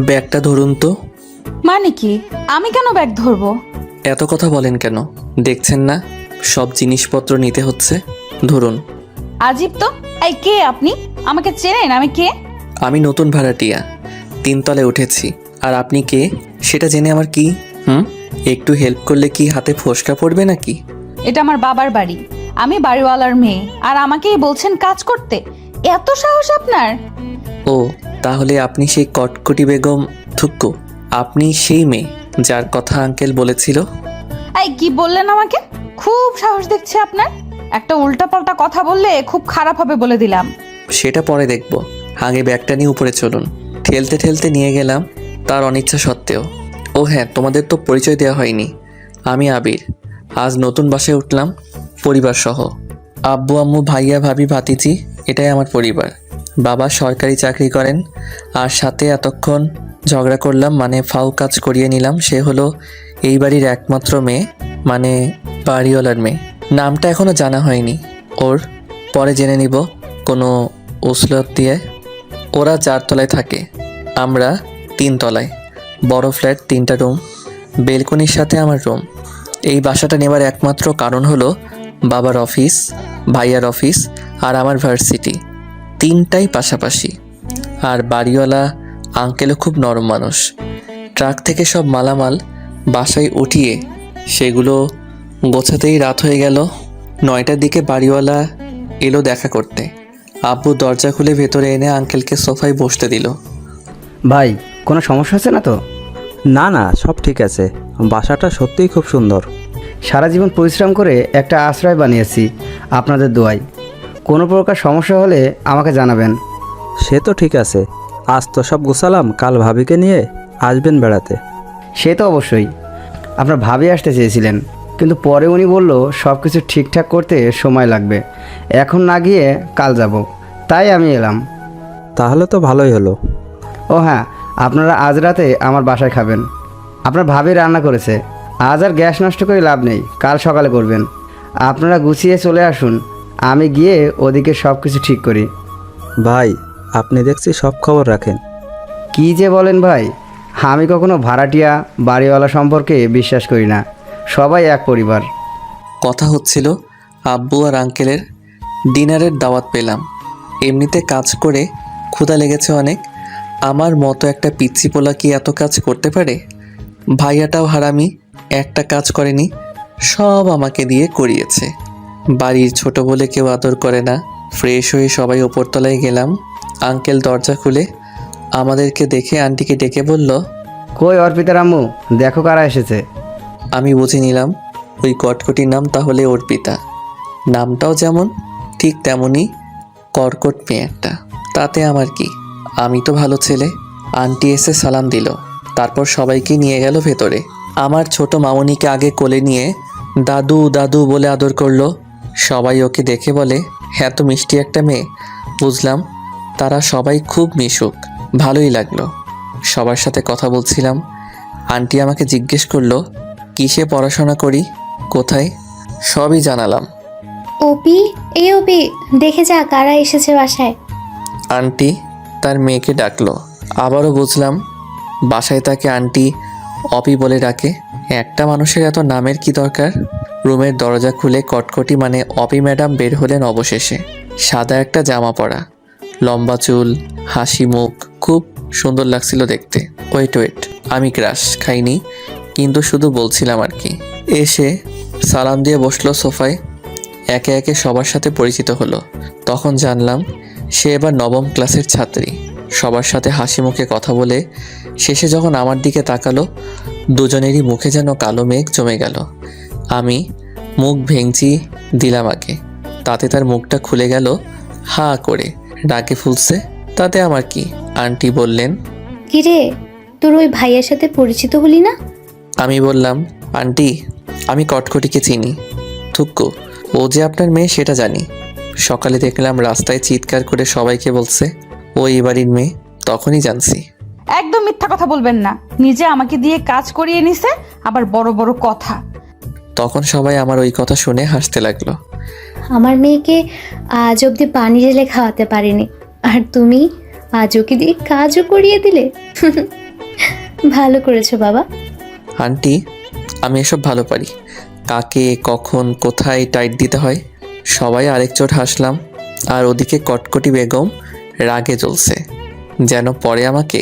ব্যাগটা ধরুন তো। মানে কি? আমি কেন ব্যাগ ধরবো? এত কথা বলেন কেন? দেখছেন না সব জিনিসপত্র নিতে হচ্ছে? ধরুন। আজীব তো। এই, কে আপনি? আমাকে চেনেন? আমি কে? আমি নতুন ভাড়াটিয়া, 3 তলায় উঠেছি। আর আপনি কে সেটা জেনে আমার কি? একটু হেল্প করলে কি হাতে ফোসকা পড়বে নাকি? এটা আমার বাবার বাড়ি। আমি বাড়িওয়ালার মেয়ে, আর আমাকেই বলছেন কাজ করতে? এত সাহস আপনার? ও, তাহলে আপনি সেই কটকটি বেগম থুক্কু? আপনি সেই মেয়ে যার কথা আঙ্কেল বলেছিল? এই, কি বললেন আমাকে? খুব সাহস দেখছে আপনার। একটা উল্টাপাল্টা কথা বললে খুব খারাপ হবে বলে দিলাম। সেটা পরে দেখব, আগে ব্যাগটা নিয়ে উপরে চলুন। ঠেলতে ঠেলতে নিয়ে গেলাম তার অনিচ্ছা সত্ত্বেও। ও হ্যাঁ, তোমাদের তো পরিচয় দেওয়া হয়নি। আমি আবির। আজ নতুন বাসায় উঠলাম পরিবার সহ। আব্বু আম্মু ভাইয়া ভাবি ভাতিজি, এটাই আমার পরিবার। বাবা সরকারি চাকরি করেন, আর সাথে এতক্ষণ ঝগড়া করলাম মানে ফাউ কাজ করিয়ে নিলাম, সে হলো এই বাড়ির একমাত্র মেয়ে, মানে বাড়িওয়ালার মেয়ে। নামটা এখনো জানা হয়নি ওর, পরে জেনে নিব কোনো ওসলত দিয়ে। ওরা 4 তলায় থাকে, আমরা 3 তলায়। বড় ফ্ল্যাট, 3টা রুম, বেলকনির সাথে আমার রুম। এই বাসাটা নেবার একমাত্র কারণ হলো বাবার অফিস, ভাইয়ার অফিস আর আমার ভার্সিটি, 3টাই পাশাপাশি। আর বাড়িওয়ালা আঙ্কেলও খুব নরম মানুষ। ট্রাক থেকে সব মালামাল বাসায় উঠিয়ে সেগুলো গোছাতেই রাত হয়ে গেল। 9টার দিকে বাড়িওয়ালা এলো দেখা করতে। আব্বু দরজা খুলে ভেতরে এনে আঙ্কেলকে সোফায় বসতে দিল। ভাই, কোনো সমস্যা আছে না তো? না না, সব ঠিক আছে। বাসাটা সত্যিই খুব সুন্দর। সারা জীবন পরিশ্রম করে একটা আশ্রয় বানিয়েছি আপনাদের দোয়ায়। কোনো প্রকার সমস্যা হলে আমাকে জানাবেন। সে তো ঠিক আছে, আজ তো সব গুছালাম, কাল ভাবিকে নিয়ে আসবেন বেড়াতে। সে তো অবশ্যই। আপনার ভাবি আসতে চেয়েছিলেন, কিন্তু পরে উনি বলল সব কিছু ঠিকঠাক করতে সময় লাগবে, এখন না গিয়ে কাল যাব। তাই আমি এলাম। তাহলে তো ভালোই হলো। ও হ্যাঁ, আপনারা আজ রাতে আমার বাসায় খাবেন। আপনার ভাবি রান্না করেছে। আজ আর গ্যাস নষ্ট করে লাভ নেই, কাল সকালে করবেন। আপনারা গুছিয়ে চলে আসুন, আমি গিয়ে ওদিকে সব কিছু ঠিক করি। ভাই, আপনি দেখছি সব খবর রাখেন। কী যে বলেন ভাই, আমি কখনো ভাড়াটিয়া বাড়িওয়ালা সম্পর্কে বিশ্বাস করি না। সবাই এক পরিবার। কথা হচ্ছিল আব্বু আর আঙ্কেলের ডিনারের দাওয়াত পেলাম। এমনিতে কাজ করে ক্ষুধা লেগেছে অনেক। আমার মতো একটা পিচ্চি পোলা কি এত কাজ করতে পারে? ভাইয়াটাও হারামি, একটা কাজ করেনি, সব আমাকে দিয়ে করিয়েছে। বাড়ির ছোট বলে কেউ আদর করে না। ফ্রেশ হয়ে সবাই ওপরতলায় গেলাম। আঙ্কেল দরজা খুলে আমাদেরকে দেখে আন্টিকে ডেকে বলল, কই অর্পিতার আম্মু, দেখো কারা এসেছে। আমি বুঝে নিলাম ওই কটকটির নাম তাহলে অর্পিতা। নামটাও যেমন ঠিক তেমনই কর্কট মেয়ে একটা। তাতে আমার কি, আমি তো ভালো ছেলে। আন্টি এসে সালাম দিল, তারপর সবাইকে নিয়ে গেল ভেতরে। আমার ছোট মামুনিকে আগে কোলে নিয়ে দাদু দাদু বলে আদর করলো। সবাই ওকে দেখে বলে, হ্যাঁ তো মিষ্টি একটা মেয়ে। বুঝলাম তারা সবাই খুব মিশুক, ভালোই লাগলো। সবার সাথে কথা বলছিলাম। আন্টি আমাকে জিজ্ঞেস করলো কিসে পড়াশোনা করি, কোথায়, সবই জানালাম। অপি, এই অপি, দেখে যা কারা এসেছে বাসায়। আন্টি তার মেয়েকে ডাকলো। আবারও বুঝলাম বাসায় তাকে আন্টি অপি বলে ডাকে। একটা মানুষের এত নামের কি দরকার? রুমের দরজা খুলে কটকটি মানে অপি ম্যাডাম বের হলেন অবশেষে। সাদা একটা জামা পরা, লম্বা চুল, হাসি মুখ, খুব সুন্দর লাগছিল দেখতে। ওয়েট, আমি ক্রাশ খাইনি, কিন্তু শুধু বলছিলাম আর কি। এসে সালাম দিয়ে বসলো সোফায়। একে একে সবার সাথে পরিচিত হলো। তখন জানলাম সে এবার 9ম ক্লাসের ছাত্রী। সবার সাথে হাসি মুখে কথা বলে শেষে যখন আমার দিকে তাকালো, দুজনেরই মুখে যেন কালো মেঘ জমে গেল। আমি মুখ ভেঙচি দিলাম আগে, তাতে তার মুখটা খুলে গেল হা করে, রাগে ফুলছে। তাতে আমার কি? আন্টি বললেন, কিরে, তোর ওই ভাইয়ের সাথে পরিচিত হলি না? আমি বললাম, আন্টি আমি কটকটিকে চিনি, থুক্কু, ও যে আপনার মেয়ে সেটা জানি। সকালে দেখলাম রাস্তায় চিৎকার করে সবাইকে বলছে ও এই বাড়ির মেয়ে, তখনই জানছি। একদম মিথ্যা কথা বলবেন না। নিজে আমাকে দিয়ে কাজ করিয়ে নিছে, আবার বড় বড় কথা। তখন সবাই আমার ওই কথা শুনে হাসতে লাগলো। আমার মেয়েকে আজ অব্দি পানি ঢেলে খাওয়াতে পারিনি, আর তুমি আজ ওকে দিয়ে কাজও করিয়ে দিলে। ভালো করেছো বাবা। আন্টি, আমি এসব ভালো পারি। কাকে কখন কোথায় টাইট দিতে হয় সবাই আরেক চোট হাসলাম। আর ওদিকে কটকটি বেগম রাগে জ্বলছে, যেন পরে আমাকে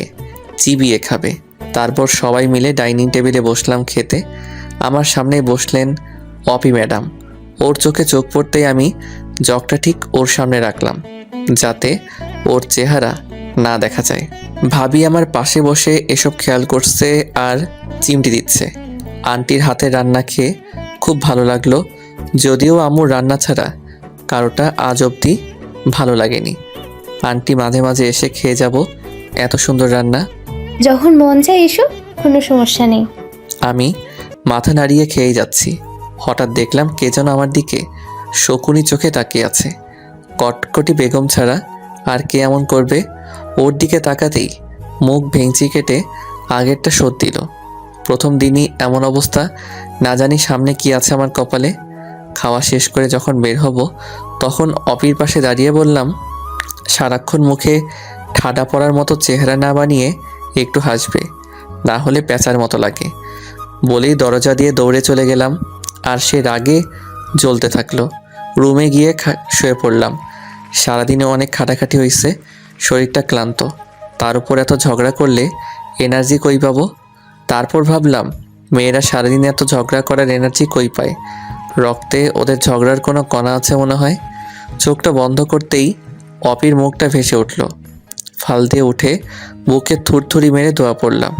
চিবিয়ে খাবে। তারপর সবাই মিলে ডাইনিং টেবিলে বসলাম খেতে। আমার সামনেই বসলেন অপি ম্যাডাম। ওর চোখে চোখ পড়তেই আমি জগটা ঠিক ওর সামনে রাখলাম, যাতে ওর চেহারা না দেখা যায়। ভাবি আমার পাশে বসে এসব খেয়াল করছে আর চিমটি দিচ্ছে। আন্টির হাতের রান্না খেয়ে খুব ভালো লাগলো, যদিও আম্মুর রান্না ছাড়া কারোটা আজ অবধি ভালো লাগেনি। আন্টি মাঝে মাঝে এসে খেয়ে যাব, এত সুন্দর রান্না। যখন মন চায় এসো, কোনো সমস্যা নেই। আমি মাথা নাড়িয়ে খেয়েই যাচ্ছি। হঠাৎ দেখলাম কে যেন আমার দিকে শকুনি চোখে তাকিয়ে আছে। কটকটি বেগম ছাড়া আর কে এমন করবে? ওর দিকে তাকাতেই মুখ ভেঙচি কেটে আগেরটা শোধ দিল। প্রথম দিনই এমন অবস্থা, না জানি সামনে কি আছে আমার কপালে। খাওয়া শেষ করে যখন বের হব তখন অপির পাশে দাঁড়িয়ে বললাম, সারাক্ষণ মুখে ঠাডা পড়ার মতো চেহারা না বানিয়ে একটু হাসবে, না হলে প্যাঁচার মতো লাগে। বলেই দরজা দিয়ে দৌড়ে চলে গেলাম। আর সে রাগে জ্বলতে থাকলো। রুমে গিয়ে শুয়ে পড়লাম। সারাদিনে অনেক খাটাখাটি হয়েছে, শরীরটা ক্লান্ত। তার উপর এত ঝগড়া করলে এনার্জি কই পাবো? তারপর ভাবলাম, মেয়েরা সারাদিন এত ঝগড়া করার এনার্জি কই পায়? রক্তে ওদের ঝগড়ার কোনো কণা আছে মনে হয়। চোখটা বন্ধ করতেই অপির মুখটা ভেসে উঠল। ফাল দিয়ে উঠে বুকে থুরথুরি মেরে দোয়া পড়লাম,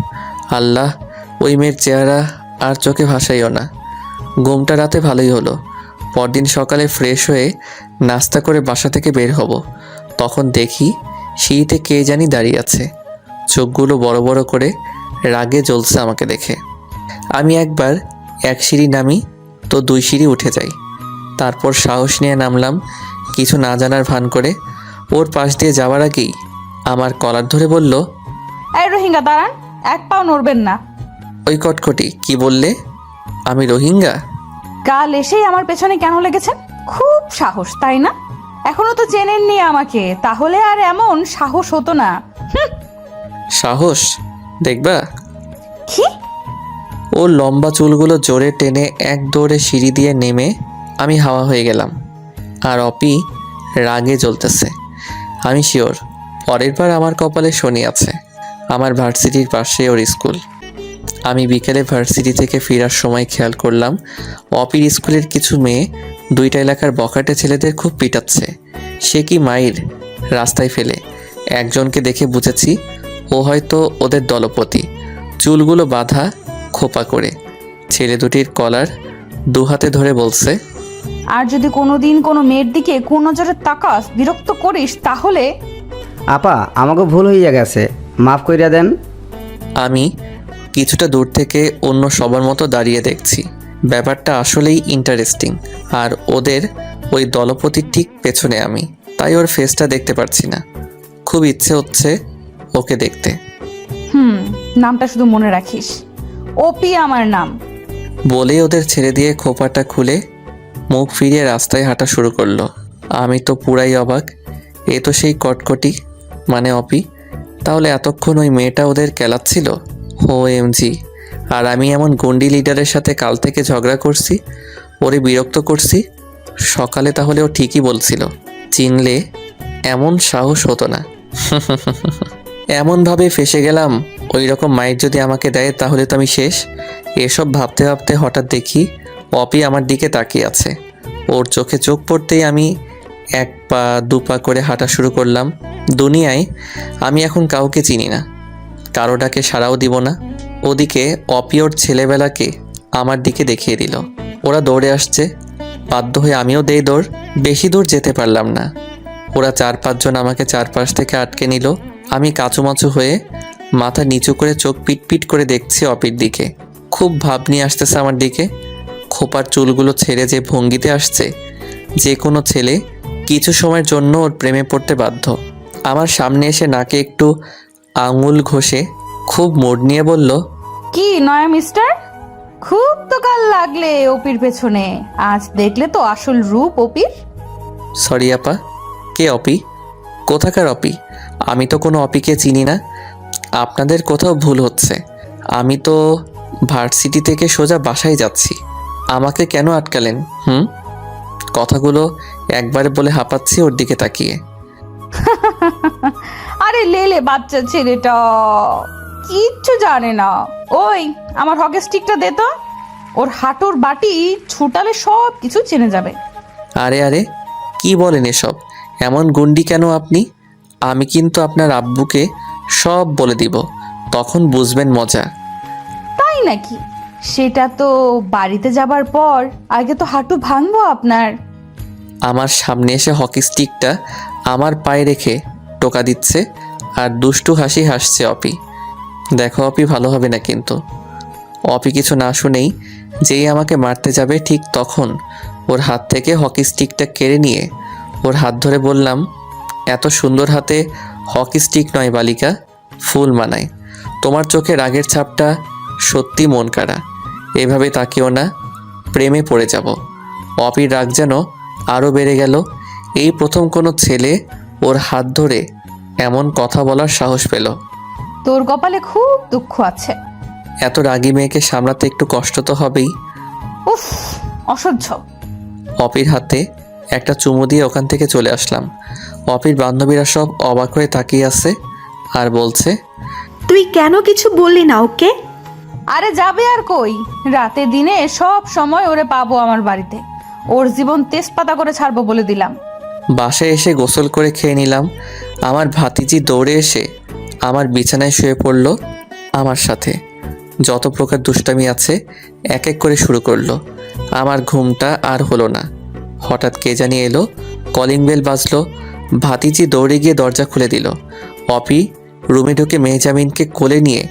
আল্লাহ ওই মেয়ের চেহারা আর চোখে ভাসাইও না। ঘুমটা রাতে ভালোই হলো। পরদিন সকালে ফ্রেশ হয়ে নাস্তা করে বাসা থেকে বের হব, তখন দেখি সিঁড়িতে কে জানি দাঁড়িয়ে আছে। চোখগুলো বড় বড় করে রাগে জ্বলছে আমাকে দেখে। আমি একবার এক সিঁড়ি নামি তো 2 সিঁড়ি উঠে যাই। তারপর সাহস নিয়ে নামলাম, কিছু না জানার ভান করে। ওর পাশ দিয়ে যাওয়ার আগেই আমার কলার ধরে বলল, এই রোহিঙ্গা দাঁড়ান, এক পাও নড়বেন না। ওই কটকটি কি বললে? আমি রোহিঙ্গা? কাল এসেই আমার পেছনে কেন লেগেছেন? খুব সাহস, তাই না? এখনো তো চেনেননি আমাকে, তাহলে আর এমন সাহস হতো না। সাহস দেখবা? কি? ওর লম্বা চুলগুলো জোরে টেনে এক দৌড়ে সিঁড়ি দিয়ে নেমে আমি হাওয়া হয়ে গেলাম। আর অপি রাগে জ্বলতেছে। আমি শিওর পরের বার আমার কপালে শনি আছে। আমার ভার্সিটির পাশে ওর স্কুল। আমি বিকেলে ভার্সিটি থেকে ফেরার সময় খেয়াল করলাম অপির স্কুলের কিছু মেয়ে 2টা এলাকার বখাটে ছেলেদের খুব পিটাচ্ছে। সে কি মাইর রাস্তায় ফেলে। একজনকে দেখে বুঝেছি ও হয়তো ওদের দলপতি। চুলগুলো বাঁধা খোপা করে। ছেলে দুটির কলার 2 হাতে ধরে বলছে, আর যদি কোনোদিন কোনো মেয়ের দিকে কোন নজরে তাকাস, বিরক্ত করিস, তাহলে আপা, আমাকে ভুল হইয়া গেছে, মাফ কইরা দেন। আমি কিছুটা দূর থেকে অন্য সবার মতো দাঁড়িয়ে দেখছি। ব্যাপারটা আসলেই ইন্টারেস্টিং। আর ওদের ওই দলপতির ঠিক পেছনে আমি, তাই ওর ফেসটা দেখতে পারছি না। খুব ইচ্ছে হচ্ছে ওকে দেখতে। নামটা শুধু মনে রাখিস, ওপি আমার নাম। বলেই ওদের ছেড়ে দিয়ে খোপাটা খুলে মুখ ফিরিয়ে রাস্তায় হাঁটা শুরু করলো। আমি তো পুরাই অবাক। এ তো সেই কটকটি, মানে অপি। তাহলে এতক্ষণ ওই মেয়েটা ওদের কেলাচ্ছিল? OMG! আর আমি এমন গন্ডি লিডারের সাথে কাল থেকে ঝগড়া করছি, ওরে বিরক্ত করছি। সকালে তাহলে ও ঠিকই বলছিল, চিনলে এমন সাহস হতো না। এমনভাবে ফেসে গেলাম, ওই রকম মাইর যদি আমাকে দেয় তাহলে তো আমি শেষ। এসব ভাবতে ভাবতে হঠাৎ দেখি অপি আমার দিকে তাকিয়ে আছে। ওর চোখে চোখ পড়তেই আমি 1 পা 2 পা করে হাঁটা শুরু করলাম। দুনিয়ায় আমি এখন কাউকে চিনি না, কারো ডাকে সাড়াও দিব না। ওদিকে অপি ওর ছেলেবেলাকে আমার দিকে দেখিয়ে দিল। ওরা দৌড়ে আসছে, বাধ্য হয়ে আমিও দেই দৌড়। বেশি দূর যেতে পারলাম না। ওরা 4-5 জন আমাকে চারপাশ থেকে আটকে নিল। আমি কাঁচুমাচু হয়ে মাথা নিচু করে চোখ পিটপিট করে দেখছি অপির দিকে। খুব ভাব নিয়ে আসতেছে আমার দিকে। খোপার চুলগুলো ছেড়ে যে ভঙ্গিতে আসছে, যে কোনো ছেলে কিছু সময়ের জন্য ওর প্রেমে পড়তে বাধ্য। আমার সামনে এসে নাকে একটু আঙুল ঘষে খুব মোড নিয়ে বলল, কি নয়া মিস্টার, খুব তো কাল লাগলে ওপির পেছনে, আজ দেখলে তো আসল রূপ ওপির। সরি আপা, কে অপি? কোথাকার অপি? আমি তো কোনো অপিকে চিনি না। আপনাদের কোথাও ভুল হচ্ছে। আমি তো ভার্সিটি থেকে সোজা বাসায় যাচ্ছি, আমাকে কেন আটকালেন? কথাগুলো একবারে বলে হাঁপাচ্ছি ওর দিকে তাকিয়ে। আরে লেলে বাচ্চা ছেলেটা কিচ্ছু জানে না। ওই আমার হকি স্টিকটা দে তো, ওর হাঁটুর বাটি ছুটালে সব কিছু চেনে যাবে। আরে আরে কি বলেন এসব? এমন গুন্ডি কেন আপনি? আমি কিন্তু আপনার আব্বুকে সব বলে দিব, তখন বুঝবেন মজা। তাই নাকি? সেটা তো বাড়িতে যাবার পর, আগে তো হাঁটু ভাঙবো আপনার। আমার সামনে এসে হকি স্টিকটা আমার পায়ে রেখে টোকা দিচ্ছে আর দুষ্টু হাসি হাসছে অপি। দেখো অপি, ভালো হবে না কিন্তু। অপি কিছু না শুনেই যেই আমাকে মারতে যাবে, ঠিক তখন ওর হাত থেকে হকি স্টিকটা কেড়ে নিয়ে ওর হাত ধরে বললাম, এত সুন্দর হাতে হকি স্টিক নয় বালিকা, ফুল মানায়। তোমার চোখে রাগের ছাপটা সত্যি মন কাড়া। এভাবে তাকিও না, প্রেমে পড়ে যাব। অপির রাগ যেন আরও বেড়ে গেল। এই প্রথম কোনো ছেলে ওর হাত ধরে এমন কথা বলার সাহস পেল। তোর কপালে খুব দুঃখ আছে। এত রাগী মেয়েকে সামলাতে একটু কষ্ট তো হবেই। উফ, অসহ্য। অপির হাতে একটা চুমু দিয়ে ওখান থেকে চলে আসলাম। অপির বান্ধবীরা সব অবাক হয়ে তাকিয়ে আছে আর বলছে, তুই কেন কিছু বললি না ওকে? আরে যাবে আর কই, রাতে দিনে সব সময় ওরে পাবো আমার বাড়িতে। ওর জীবন তেজপাতা করে ছাড়বো বলে দিলাম। বাসায় এসে গোসল করে খেয়ে নিলাম। আমার ভাতিজি দৌড়ে এসে আমার বিছানায় শুয়ে পড়ল আমার সাথে। যত প্রকার দুষ্টামি আছে এক এক করে শুরু করলো। আমার ঘুমটা আর হলো না। হঠাৎ কে জানি এলো, কলিং বেল বাজলো। ভাতিজি দৌড়ে গিয়ে দরজা খুলে দিল। অপি রুমে ঢুকে মেহজামিনকে কোলে নিয়ে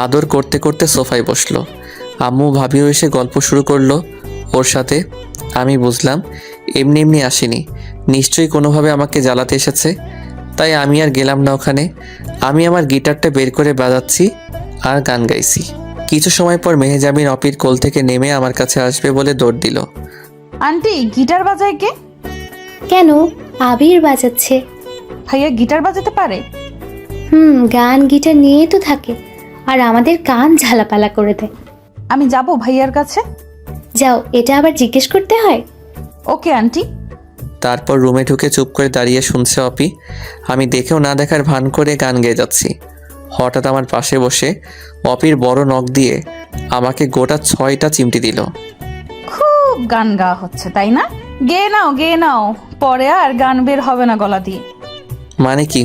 আদর করতে করতে সোফায় বসলো। আম্মু ভাবিও এসে গল্প শুরু করলো ওর সাথে। আমি বুঝলাম এমনি এমনি আসেনি, নিশ্চয়ই কোনোভাবে আমাকে জ্বালাতে এসেছে। তাই আমি আর গেলাম না ওখানে। আমি আমার গিটারটা বের করে বাজাচ্ছি আর গান গাইছি। কিছু সময় পর মেহজামিন অপির কোল থেকে নেমে আমার কাছে আসবে বলে দৌড় দিল। আন্টি, গিটার বাজায় কে? কেন? আবির বাজাচ্ছে। ভাইয়া গিটার বাজাতে পারে? গান গিটার নিয়ে তো থাকে, আর আমাদের কান ঝালাপালা করে দেয়। আমি যাব ভাইয়ার কাছে। যাও, এটা আবার জিজ্ঞেস করতে হয়? Okay aunty. তারপর রুমে ঢুকে চুপ করে দাঁড়িয়ে শুনছে অপি। আমি দেখেও না দেখার ভান করে গান গেয়ে যাচ্ছি। হঠাৎ আমার পাশে বসে অপির বড় নখ দিয়ে আমাকে গোটা 6টা চিমটি দিল। খুব গান গাওয়া হচ্ছে তাই না? গেয়ে নাও, গেয়ে নাও, পরে আর গান বের হবে না গলা দিয়ে। মানে কি?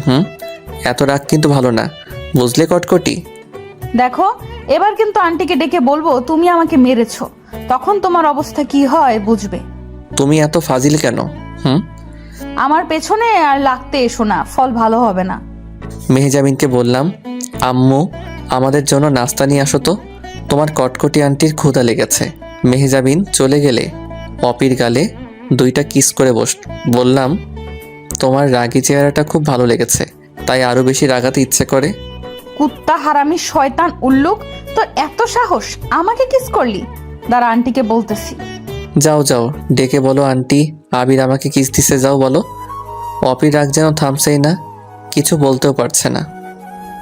এত রাগ কিন্তু ভালো না, বুঝলে কটকটি? দেখো, এবার কিন্তু আন্টিকে ডেকে বলবো তুমি আমাকে মেরেছো, তখন তোমার অবস্থা কি হয় বুঝবে। তুমি এত ফাজিল কেন? আমার পেছনে আর লাগতে এসো না, ফল ভালো হবে না। মেহজামিনকে বললাম, আম্মু আমাদের জন্য নাস্তা নিয়ে আসো তো, তোমার কটকটি আন্টির ক্ষুধা লেগেছে। মেহজাবিন চলে গেলে অপির গালে 2টা কিস করে বললাম, তোমার রাগী চেহারাটা খুব ভালো লেগেছে, তাই আরও বেশি রাগাতে ইচ্ছে করে। কুত্তা হারামি শয়তান উল্লুক, তোর এত সাহস আমাকে কিস করলি? দাঁড়া, আন্টিকে বলতেছি। যাও যাও, ডেকে বলো আন্টি আবির আমাকে কিস দিছে, যাও বলো। অপির রাগ যেন থামছেই না, কিছু বলতেও পারছে না।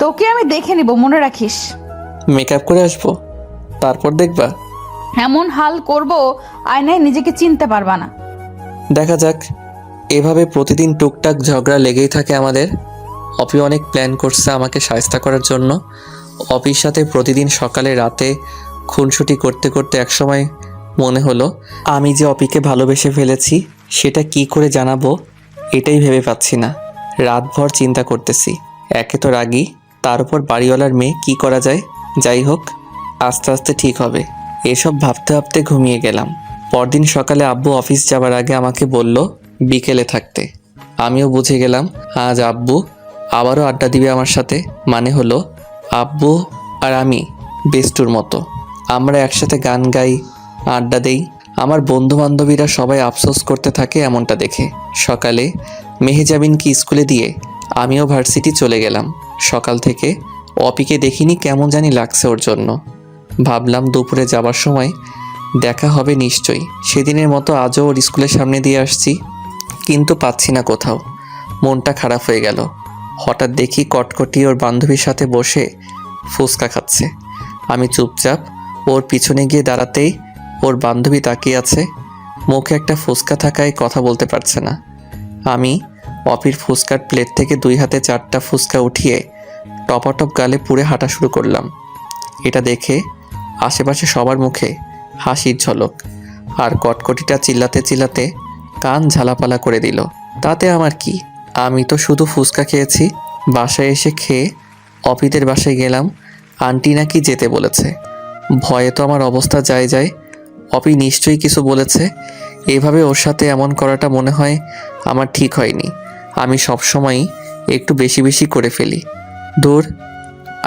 তোকে আমি দেখে নিব, মনে রাখিস। মেকআপ করে আসবো, তারপর দেখবা। এমন হাল করব আয়নায় নিজেকে চিনতে পারবা না। দেখা যাক। এভাবে প্রতিদিন টুকটাক ঝগড়া লেগেই থাকে আমাদের। অপি অনেক প্ল্যান করছে আমাকে শায়েস্তা করার জন্য। অপির সাথে প্রতিদিন সকালে রাতে খুনসুটি করতে করতে একসময় মনে হলো আমি যে অপিকে ভালোবেসে ফেলেছি সেটা কি করে জানাবো, এটাই ভেবে পাচ্ছি না। রাতভর চিন্তা করতেছি। একে তো রাগী, তার উপর বাড়িওয়ালার মেয়ে, কি করা যায়? যাই হোক, আস্তে আস্তে ঠিক হবে। এসব ভাবতে ভাবতে ঘুমিয়ে গেলাম। পরদিন সকালে আব্বু অফিস যাবার আগে আমাকে বলল বিকেলে থাকতে। আমিও বুঝে গেলাম আজ আব্বু আবারও আড্ডা দিবে আমার সাথে। মানে হলো আব্বু আর আমি বেস্টুর মতো, আমরা একসাথে গান গাই, আড্ডা দেই। আমার বন্ধু বান্ধবীরা সবাই আফসোস করতে থাকে এমনটা দেখে। সকালে মেহজাবিনকে স্কুলে দিয়ে আমিও ভার্সিটি চলে গেলাম। সকাল থেকে অপিকে দেখিনি, কেমন জানি লাগছে ওর জন্য। ভাবলাম দুপুরে যাবার সময় দেখা হবে নিশ্চয়ই। সেদিনের মতো আজও ওর স্কুলের সামনে দিয়ে আসছি, কিন্তু পাচ্ছি না কোথাও। মনটা খারাপ হয়ে গেল। হঠাৎ দেখি কটকটি ওর বান্ধবীর সাথে বসে ফুচকা খাচ্ছে। আমি চুপচাপ ওর পিছনে গিয়ে দাঁড়াতেই ওর বান্ধবী তাকিয়ে আছে, মুখে একটা ফুচকা থাকায় কথা বলতে পারছে না। আমি অপির ফুচকার প্লেট থেকে 2 হাতে 4টা ফুচকা উঠিয়ে টপাটপ গালে পুড়ে হাঁটা শুরু করলাম। এটা দেখে আশেপাশে সবার মুখে হাসির ঝলক, আর কটকটিটা চিল্লাতে চিল্লাতে কান ঝালাপালা করে দিল। তাতে আমার কি, আমি তো শুধু ফুচকা খেয়েছি। বাসায় এসে খেয়ে অপিদের বাসায় গেলাম। আন্টি নাকি যেতে বলেছে। ভয়ে তো আমার অবস্থা যায়। অপি নিশ্চয়ই কিছু বলেছে। এভাবে ওর সাথে এমন করাটা মনে হয় আমার ঠিক হয়নি। আমি সবসময়ই একটু বেশি বেশি করে ফেলি। দূর,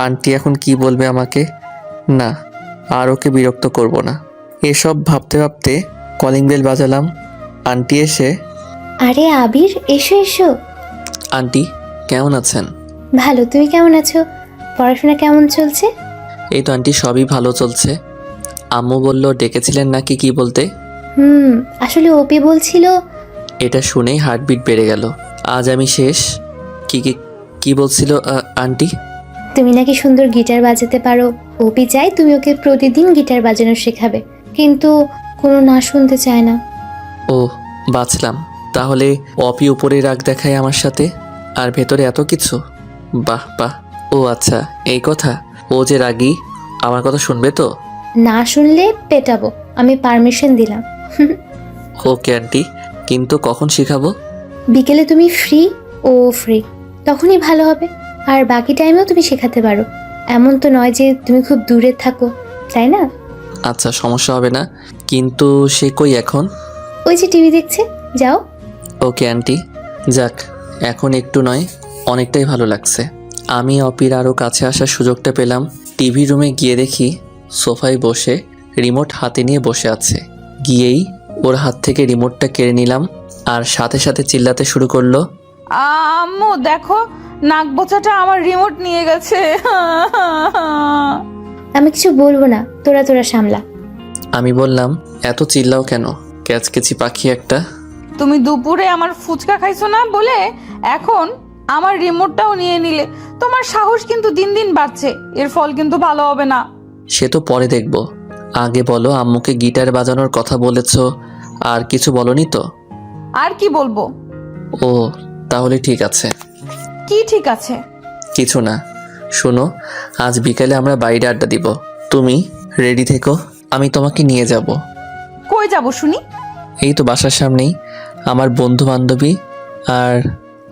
আন্টি এখন কি বলবে আমাকে? না, আর ওকে বিরক্ত করব না। এসব ভাবতে ভাবতে কলিং বেল বাজালাম। আন্টি এসে, আরে আবির, এসো এসো। আন্টি কেমন আছেন? ভালো, তুমি কেমন আছো? পড়াশোনা কেমন চলছে? এই তো আন্টি, সবই ভালো চলছে। আম্মু বলল ডেকেছিলেন নাকি কি বলতে? আসলে ওপি বলছিল। এটা শুনেই হার্টবিট বেড়ে গেল। আজ আমি শেষ। কি কি কি বলছিল আন্টি? তুমি নাকি সুন্দর গিটার বাজাতে পারো। ওপি চাই তুমি ওকে প্রতিদিন গিটার বাজানো শেখাবে, কিন্তু কোনো না শুনতে চায় না। ও, বাঁচলাম। তাহলে অপি উপরে রাগ দেখায় আমার সাথে, আর ভেতরে এত কিছু। বাহ বাহ। ও আচ্ছা, এই কথা। ও যে রাগী, আমার কথা শুনবে তো? না শুনলে পেটাবো, আমি পারমিশন দিলাম। ওকে আন্টি, কিন্তু কখন শেখাবো? বিকেলে তুমি ফ্রি, ও ফ্রি, তখনই ভালো হবে। আর বাকি টাইমেও তুমি শেখাতে পারো। এমন তো নয় যে তুমি খুব দূরে থাকো, তাই না? আচ্ছা, সমস্যা হবে না। কিন্তু সে কই এখন? ওই যে টিভি দেখছে, যাও। Okay aunty. যাক, এখন একটু নয়, অনেকটাই ভালো লাগছে। আমি অপির আরও কাছে আসার সুযোগটা পেলাম। টিভি রুমে গিয়ে দেখি সোফায় বসে রিমোট হাতে নিয়ে বসে আছে। গিয়েই ওর হাত থেকে রিমোটটা কেড়ে নিলাম, আর সাথে সাথে চিল্লাতে শুরু করলো, আম্মু দেখো, নাক বোচাটা আমার রিমোট নিয়ে গেছে। আমি কিছু বলবো না, তোরা তোরা সামলা। আমি বললাম, এত চিল্লাও কেন? ক্যাচকেচি পাখি একটা। তুমি দুপুরে আমার ফুচকা খাইছো না বলে এখন আমার রিমোটটাও নিয়ে নিলে। তোমার সাহস কিন্তু দিন দিন বাড়ছে, এর ফল কিন্তু ভালো হবে না। সে তো পরে দেখব। আগে বলো, আম্মুকে গিটার বাজানোর কথা বলেছ, আর কিছু বলনি তো? আর কি বলবো? ও, তাহলে ঠিক আছে। কি ঠিক আছে? কিছু না। শোনো, আজ বিকালে আমরা বাইরে আড্ডা দিব। তুমি রেডি থেকো, আমি তোমাকে নিয়ে যাব। কই যাব শুনি? এই তো বাসার সামনেই। আমার বন্ধু বান্ধবী আর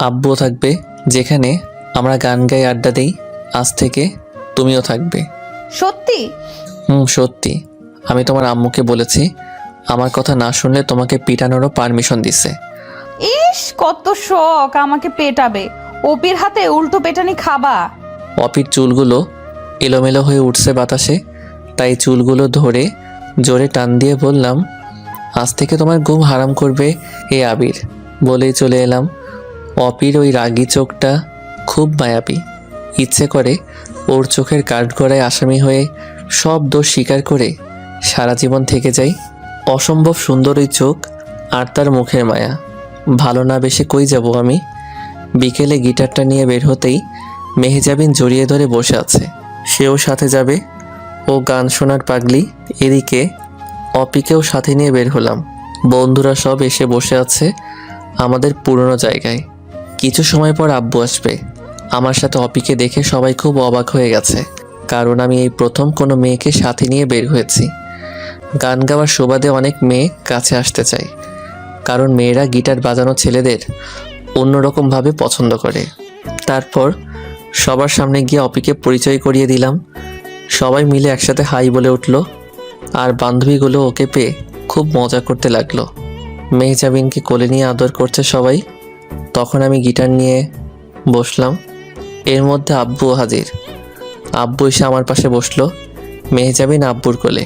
আব্বুও থাকবে, যেখানে আমরা গান গাই আড্ডা দিই। আজ থেকে তুমিও থাকবে। সত্যি? সত্যি। আমি তোমার আম্মুকে বলেছি, আমার কথা না শুনলে তোমাকে পিটানোরও পারমিশন দিছে। ইস, কত শখ আমাকে পেটাবে। ওপির হাতে উল্টো পেটানি খাবা। অপির চুলগুলো এলোমেলো হয়ে উঠছে বাতাসে, তাই চুলগুলো ধরে জোরে টান দিয়ে বললাম, আজ থেকে তোমার ঘুম হারাম করবে এ আবির। বলেই চলে এলাম। অপির ওই রাগী চোখটা খুব মায়াবী। ইচ্ছে করে ওর চোখের কাঠগড়ায় আসামি হয়ে সব দোষ স্বীকার করে সারা জীবন থেকে যাই। অসম্ভব সুন্দর ওই চোখ আর তার মুখের মায়া। ভালো না বেশে কই যাব আমি? বিকেলে গিটারটা নিয়ে বের হতেই মেহজাবিন জড়িয়ে ধরে বসে আছে। সেও সাথে যাবে। ও গান শোনার পাগলি। এদিকে অপিকেও সাথে নিয়ে বের হলাম। বন্ধুরা সব এসে বসে আছে আমাদের পুরনো জায়গায়। কিছু সময় পর আব্বু আসবে। আমার সাথে অপিকে দেখে সবাই খুব অবাক হয়ে গেছে, কারণ আমি এই প্রথম কোনো মেয়েকে সাথে নিয়ে বের হয়েছি। গান গাওয়ার সুবাদে অনেক মেয়ে কাছে আসতে চায়, কারণ মেয়েরা গিটার বাজানো ছেলেদের অন্যরকমভাবে পছন্দ করে। তারপর সবার সামনে গিয়ে অপিকে পরিচয় করিয়ে দিলাম। সবাই মিলে একসাথে হাই বলে উঠল, আর বান্ধবীগুলো ওকে পেয়ে খুব মজা করতে লাগলো। মেহজাবিনকে কোলে নিয়ে আদর করছে সবাই। তখন আমি গিটার নিয়ে বসলাম। এর মধ্যে আব্বুও হাজির। আব্বু এসে আমার পাশে বসলো, মেহজাবিন আব্বুর কোলে,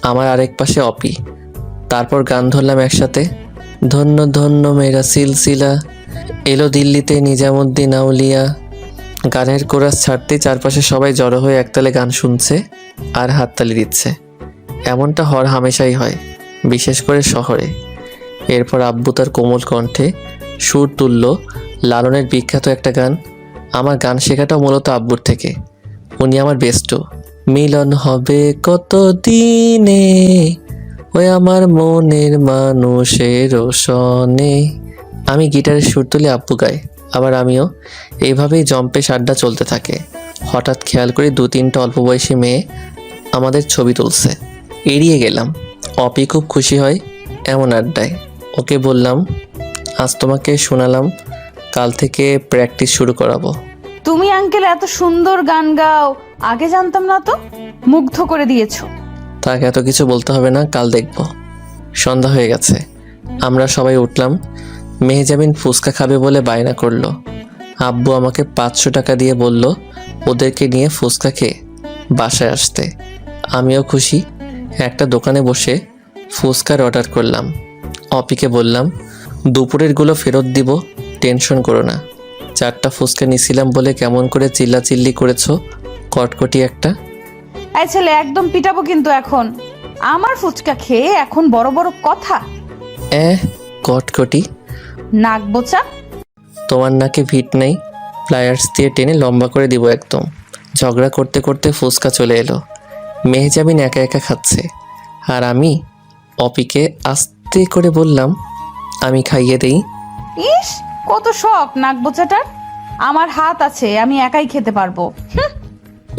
আমার আরেক পাশে অপি। তারপর গান ধরলাম একসাথে, ধন্য ধন্য মেরা সিলসিলা, এলো দিল্লিতে নিজামুদ্দিন আউলিয়া। গানের কোরাস ছাড়তেই চারপাশে সবাই জড়ো হয়ে একতালে গান শুনছে আর হাততালি দিচ্ছে। এমনটা হর হামেশাই হয়, বিশেষ করে শহরে। এরপর আব্বু তার কোমল কণ্ঠে সুর তুলল লালনের বিখ্যাত একটা গান। আমার গান শেখাটাও মূলত আব্বুর থেকে। উনি আমার বেস্টও। মিলন হবে কত দিনে ওই আমার মনের মানুষের সনে। আমি গিটারের সুর তুলে আব্বু গাই, আবার আমিও। এইভাবেই জম্পে আড্ডা চলতে থাকে। হঠাৎ খেয়াল করি 2-3টা অল্প বয়সী মেয়ে আমাদের ছবি তুলছে। এড়িয়ে গেলাম। অপি খুব খুশি হয় এমন আড্ডায়। ওকে বললাম, আজ তোমাকে শোনালাম, কাল থেকে প্র্যাকটিস শুরু করাবো। তুমি আঙ্কেল এত সুন্দর গান গাও, আগে জানতাম না তো। মুগ্ধ করে দিয়েছো। তাকে এত কিছু বলতে হবে না, কাল দেখব। সন্ধ্যা হয়ে গেছে, আমরা সবাই উঠলাম। মেহজাবিন ফুচকা খাবে বলে বায়না করলো। আব্বু আমাকে 500 টাকা দিয়ে বলল ওদেরকে নিয়ে ফুচকা খেয়ে বাসায় আসতে। আমিও খুশি। একটা দোকানে বসে ফুচকার অর্ডার করলাম। অপিকে বললাম, দুপুরেরগুলো ফেরত দিব, টেনশন করো না। 4টা ফুচকা নিছিলাম বলে কেমন করে চিল্লাচিল্লি করেছো, কটকটি একটা। এই ছেলে, একদম পিটাবো কিন্তু এখন। আমার ফুচকা খেয়ে এখন বড় বড় কথা। কটকটি। নাক বোচা। তোমার নাকে ভিট নেই, প্লায়ার্স দিয়ে টেনে লম্বা করে দিব একদম। ঝগড়া করতে করতে ফুচকা চলে এলো। মেহজাবিন একা একা খাচ্ছে, আর আমি অপিকে আস্তে করে বললাম, আমি খাইয়ে দেই। ইস, কত শখ নাক বোচাটার। আমার হাত আছে, আমি একাই খেতে পারবো।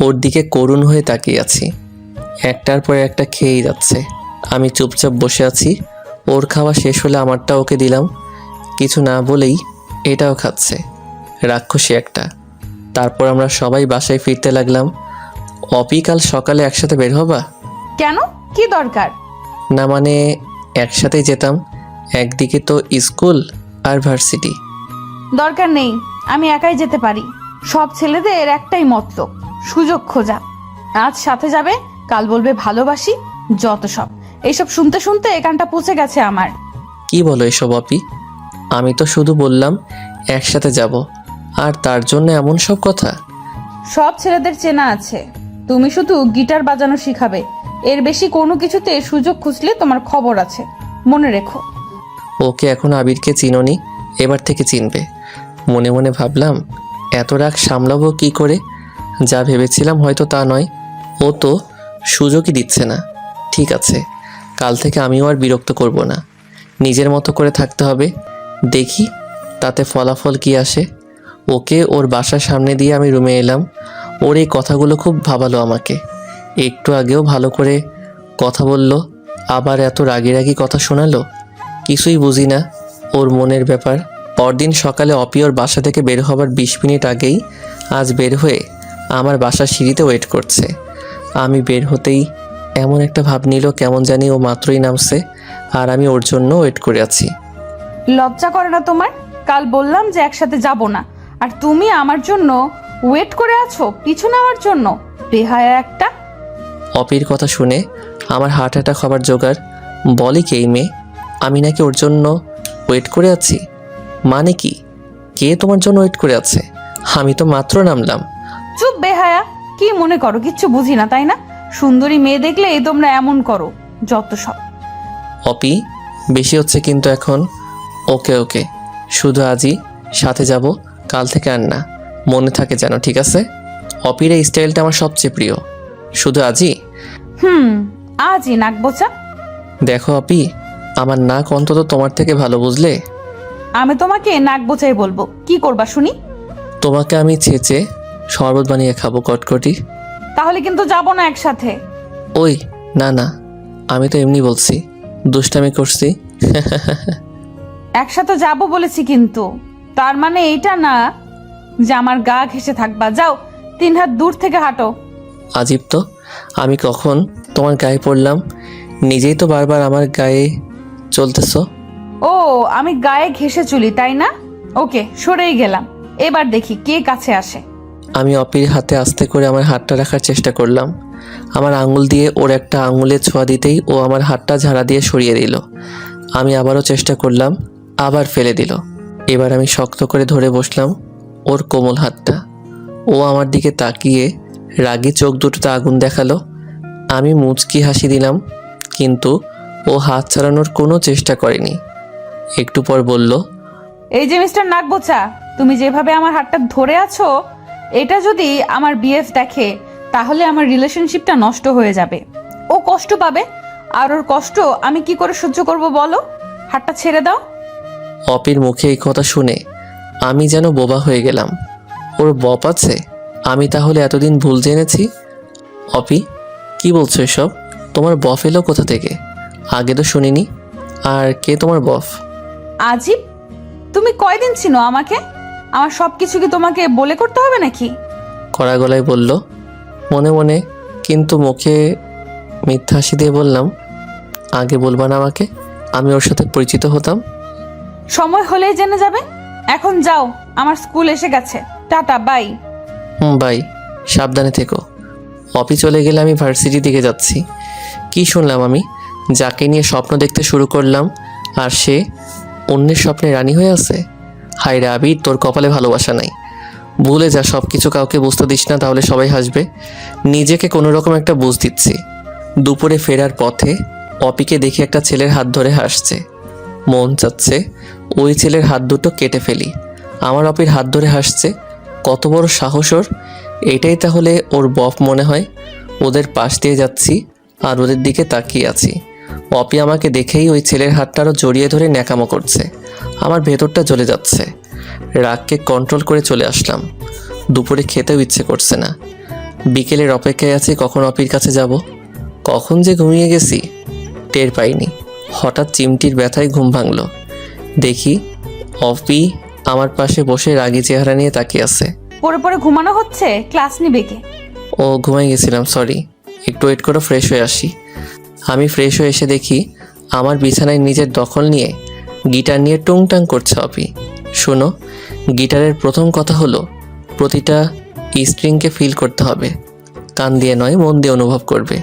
ওর দিকে করুণ হয়ে তাকিয়ে আছি। একটার পর একটা খেয়েই যাচ্ছে। আমি চুপচাপ বসে আছি। ওর খাওয়া শেষ হলে আমারটা ওকে দিলাম। কিছু না বলেই এটাও খাচ্ছে, রাক্ষসী একটা। তারপর আমরা সবাই বাসায় ফিরতে লাগলাম। অপি, কাল সকালে একসাথে বের হবা? কেন, কি দরকার? না মানে একসাথেই যেতাম, একদিকে তো স্কুল আর ভার্সিটি। দরকার নেই, আমি একাই যেতে পারি। সব ছেলেদের একটাই মতলব, সুযোগ খোঁজা। আজ সাথে যাবে, কাল বলবে ভালোবাসি, যত সব। এইসব শুনতে শুনতে কানটা পচে গেছে আমার। কি বলো এসব অপি? আমি তো শুধু বললাম একসাথে যাব, আর তার জন্য এমন সব কথা? সব ছেলেদের চেনা আছে, তুমি শুধু গিটার বাজানো শিখাবে। এর বেশি কোনো কিছুতে সুযোগ খুঁজলে তোমার খবর আছে, মনে রেখো। ওকে এখন আবিরকে চিনোনি, এবার থেকে চিনবে। মনে মনে ভাবলাম, এত রাগ সামলাবো কি করে? যা ভেবেছিলাম হয়তো তা নয়। ও তো সুযোগই দিচ্ছে না। ঠিক আছে, কাল থেকে আমিও আর বিরক্ত করব না, নিজের মতো করে থাকতে হবে। দেখি তাতে ফলাফল কি আসে। ওকে ওর বাসার সামনে দিয়ে আমি রুমে এলাম। ওর এই কথাগুলো খুব ভাবালো আমাকে। একটু আগেও ভালো করে কথা বলল, আবার এত রাগি রাগি কথা শোনালো। কিছুই বুঝি না ওর মনের ব্যাপার। পরদিন সকালে অপি ওর বাসা থেকে বের হবার 20 মিনিট আগেই আজ বের হয়ে আমার বাসার সিঁড়িতে ওয়েট করছে। আমি বের হতেই এমন একটা ভাব নিল, কেমন জানি ও মাত্রই নামছে আর আমি ওর জন্য ওয়েট করে আছি। লজ্জা করে না তোমার? কাল বললাম যে একসাথে যাব না, আর তুমি আমার জন্য ওয়েট করে আছো পিছু নেওয়ার জন্য। বেহায়া একটা। অপির কথা শুনে আমার হার্ট অ্যাটাক হবার জোগাড়। বলি কি এই মেয়ে, আমি নাকি ওর জন্য ওয়েট করে আছি? মানে কি? কে তোমার জন্য ওয়েট করে আছে? আমি তো মাত্র নামলাম। চুপ বেহায়া, কি মনে করো কিচ্ছু বুঝি না তাই না? সুন্দরী মেয়ে দেখলেই তোমরা এমন করো, যত সব। অপি, বেশি হচ্ছে কিন্তু এখন। ওকে ওকে, শুধু আজই সাথে যাব, কাল থেকে আর না। মনে থাকে যেন, ঠিক আছে? অপির এই স্টাইলটা আমার সবচেয়ে প্রিয়। শুধু আজই? আজই নাক বোচা। দেখো অপি, আমার নাক অন্তত তোমার থেকে ভালো, বুঝলে? আমি তোমাকে নাক বোচাই বলবো, কি করবা শুনি? তোমাকে আমি ছেঁচে শরবত বানিয়ে খাবো, কটকটি। তাহলে কিন্তু যাব না একসাথে। ওই না না, আমি তো এমনি বলছি, দুষ্টামি করছি। একসাথে যাব বলেছি, কিন্তু তার মানে এইটা না যে আমার গা ঘেঁষে থাকবা। যাও, 3 হাত দূর থেকে হাঁটো। আজীব তো, আমি কখন তোমার গায়ে পড়লাম? নিজেই তো বারবার আমার গায়ে চলতেছো। ও, আমি গায়ে ঘেঁষে চলি তাই না? ওকে, সরেই গেলাম। এবার দেখি কে কাছে আসে। আমি অপির হাতে আস্তে করে আমার হাতটা রাখার চেষ্টা করলাম। আমার আঙুল দিয়ে ওর একটা আঙুলে ছোঁয়া দিতেই ও আমার হাতটা ঝাড়া দিয়ে সরিয়ে দিল। আমি আবারও চেষ্টা করলাম, আবার ফেলে দিল। এবার আমি শক্ত করে ধরে বসলাম ওর কোমল হাতটা। ও আমার দিকে তাকিয়ে রাগী চোখ দুটোতে আগুন দেখালো। আমি মুচকি হাসি দিলাম, কিন্তু ও হাত ছাড়ানোর কোনো চেষ্টা করেনি। একটু পর বলল, এই যে মিস্টার নাকবোচা, তুমি যেভাবে আমার হাতটা ধরে আছো, এটা যদি আমার বিএফ দেখে তাহলে আমার রিলেশনশিপটা নষ্ট হয়ে যাবে। ও কষ্ট পাবে, আর ওর কষ্ট আমি কি করে সহ্য করব বলো? হাতটা ছেড়ে দাও। অপির মুখে এই কথা শুনে আমি যেন বোবা হয়ে গেলাম। ওর বপ আছে? আমি তাহলে এতদিন ভুল জেনেছি। অপি, কি বলছো এসব? তোমার বফ এলো কোথা থেকে? আগে তো শুনিনি। আর কে তোমার বফ? আজিব, তুমি কয়দিন চিনো আমাকে? আমার সব কিছু কি তোমাকে বলে করতে হবে নাকি? কড়া গলায় বলল, মনে মনে কিন্তু মুখে মিথ্যা হাসি দিয়ে বললাম, আগে বলবা না আমাকে? আমি ওর সাথে পরিচিত হতাম। সময় হলেই জেনে যাবে। এখন যাও, আমার স্কুল এসে গেছে। Tata, by. বাই, সাবধানে থেকো। অপি চলে গেলে আমি ভার্সিটি দিকে যাচ্ছি। কি শুনলাম আমি? যাকে নিয়ে স্বপ্ন দেখতে শুরু করলাম আর সে অন্যের স্বপ্নে রানী হয়ে আছে। হায় রে আবির, তোর কপালে ভালোবাসা নাই। ভুলে যা, সব কিছু কাউকে বুঝতে দিস না, তাহলে সবাই হাসবে। নিজেকে কোনো রকম একটা বুঝ দিচ্ছি। দুপুরে ফেরার পথে অপিকে দেখে একটা ছেলের হাত ধরে হাসছে। মন চাচ্ছে ওই ছেলের হাত দুটো কেটে ফেলি। আমার অপির হাত ধরে হাসছে, কত বড় সাহস ওর! এটাই তাহলে ওর বফ মনে হয়। ওদের পাশ দিয়ে যাচ্ছি আর ওদের দিকে তাকিয়ে আছি। অপি আমাকে দেখেই ওই ছেলের হাতটা আরও জড়িয়ে ধরে ন্যাকামো করছে। আমার ভেতরটা জ্বলে যাচ্ছে। রাগকে কন্ট্রোল করে চলে আসলাম। দুপুরে খেতেও ইচ্ছে করছে না। বিকেলের অপেক্ষায় আছি কখন অপির কাছে যাব। কখন যে ঘুমিয়ে গেছি টের পাইনি। হঠাৎ চিমটির ব্যথায় ঘুম ভাঙল। দেখি অপি আমার পাশে বসে রাগী চেহারা নিয়ে তাকিয়ে আছে। পরে পরে ঘুমানো হচ্ছে, ক্লাস নিবে কে? ও, ঘুমাই গেছিলাম, সরি। একটু ওয়েট করো, ফ্রেশ হয়ে আসি। আমি ফ্রেশ হয়ে এসে দেখি আমার বিছানায় নিজের দখল নিয়ে গিটার নিয়ে টুংটাং করছে অপি। শোনো, গিটারের প্রথম কথা হলো প্রতিটা স্ট্রিংকে ফিল করতে হবে। কান দিয়ে নয়, মন দিয়ে অনুভব করবে।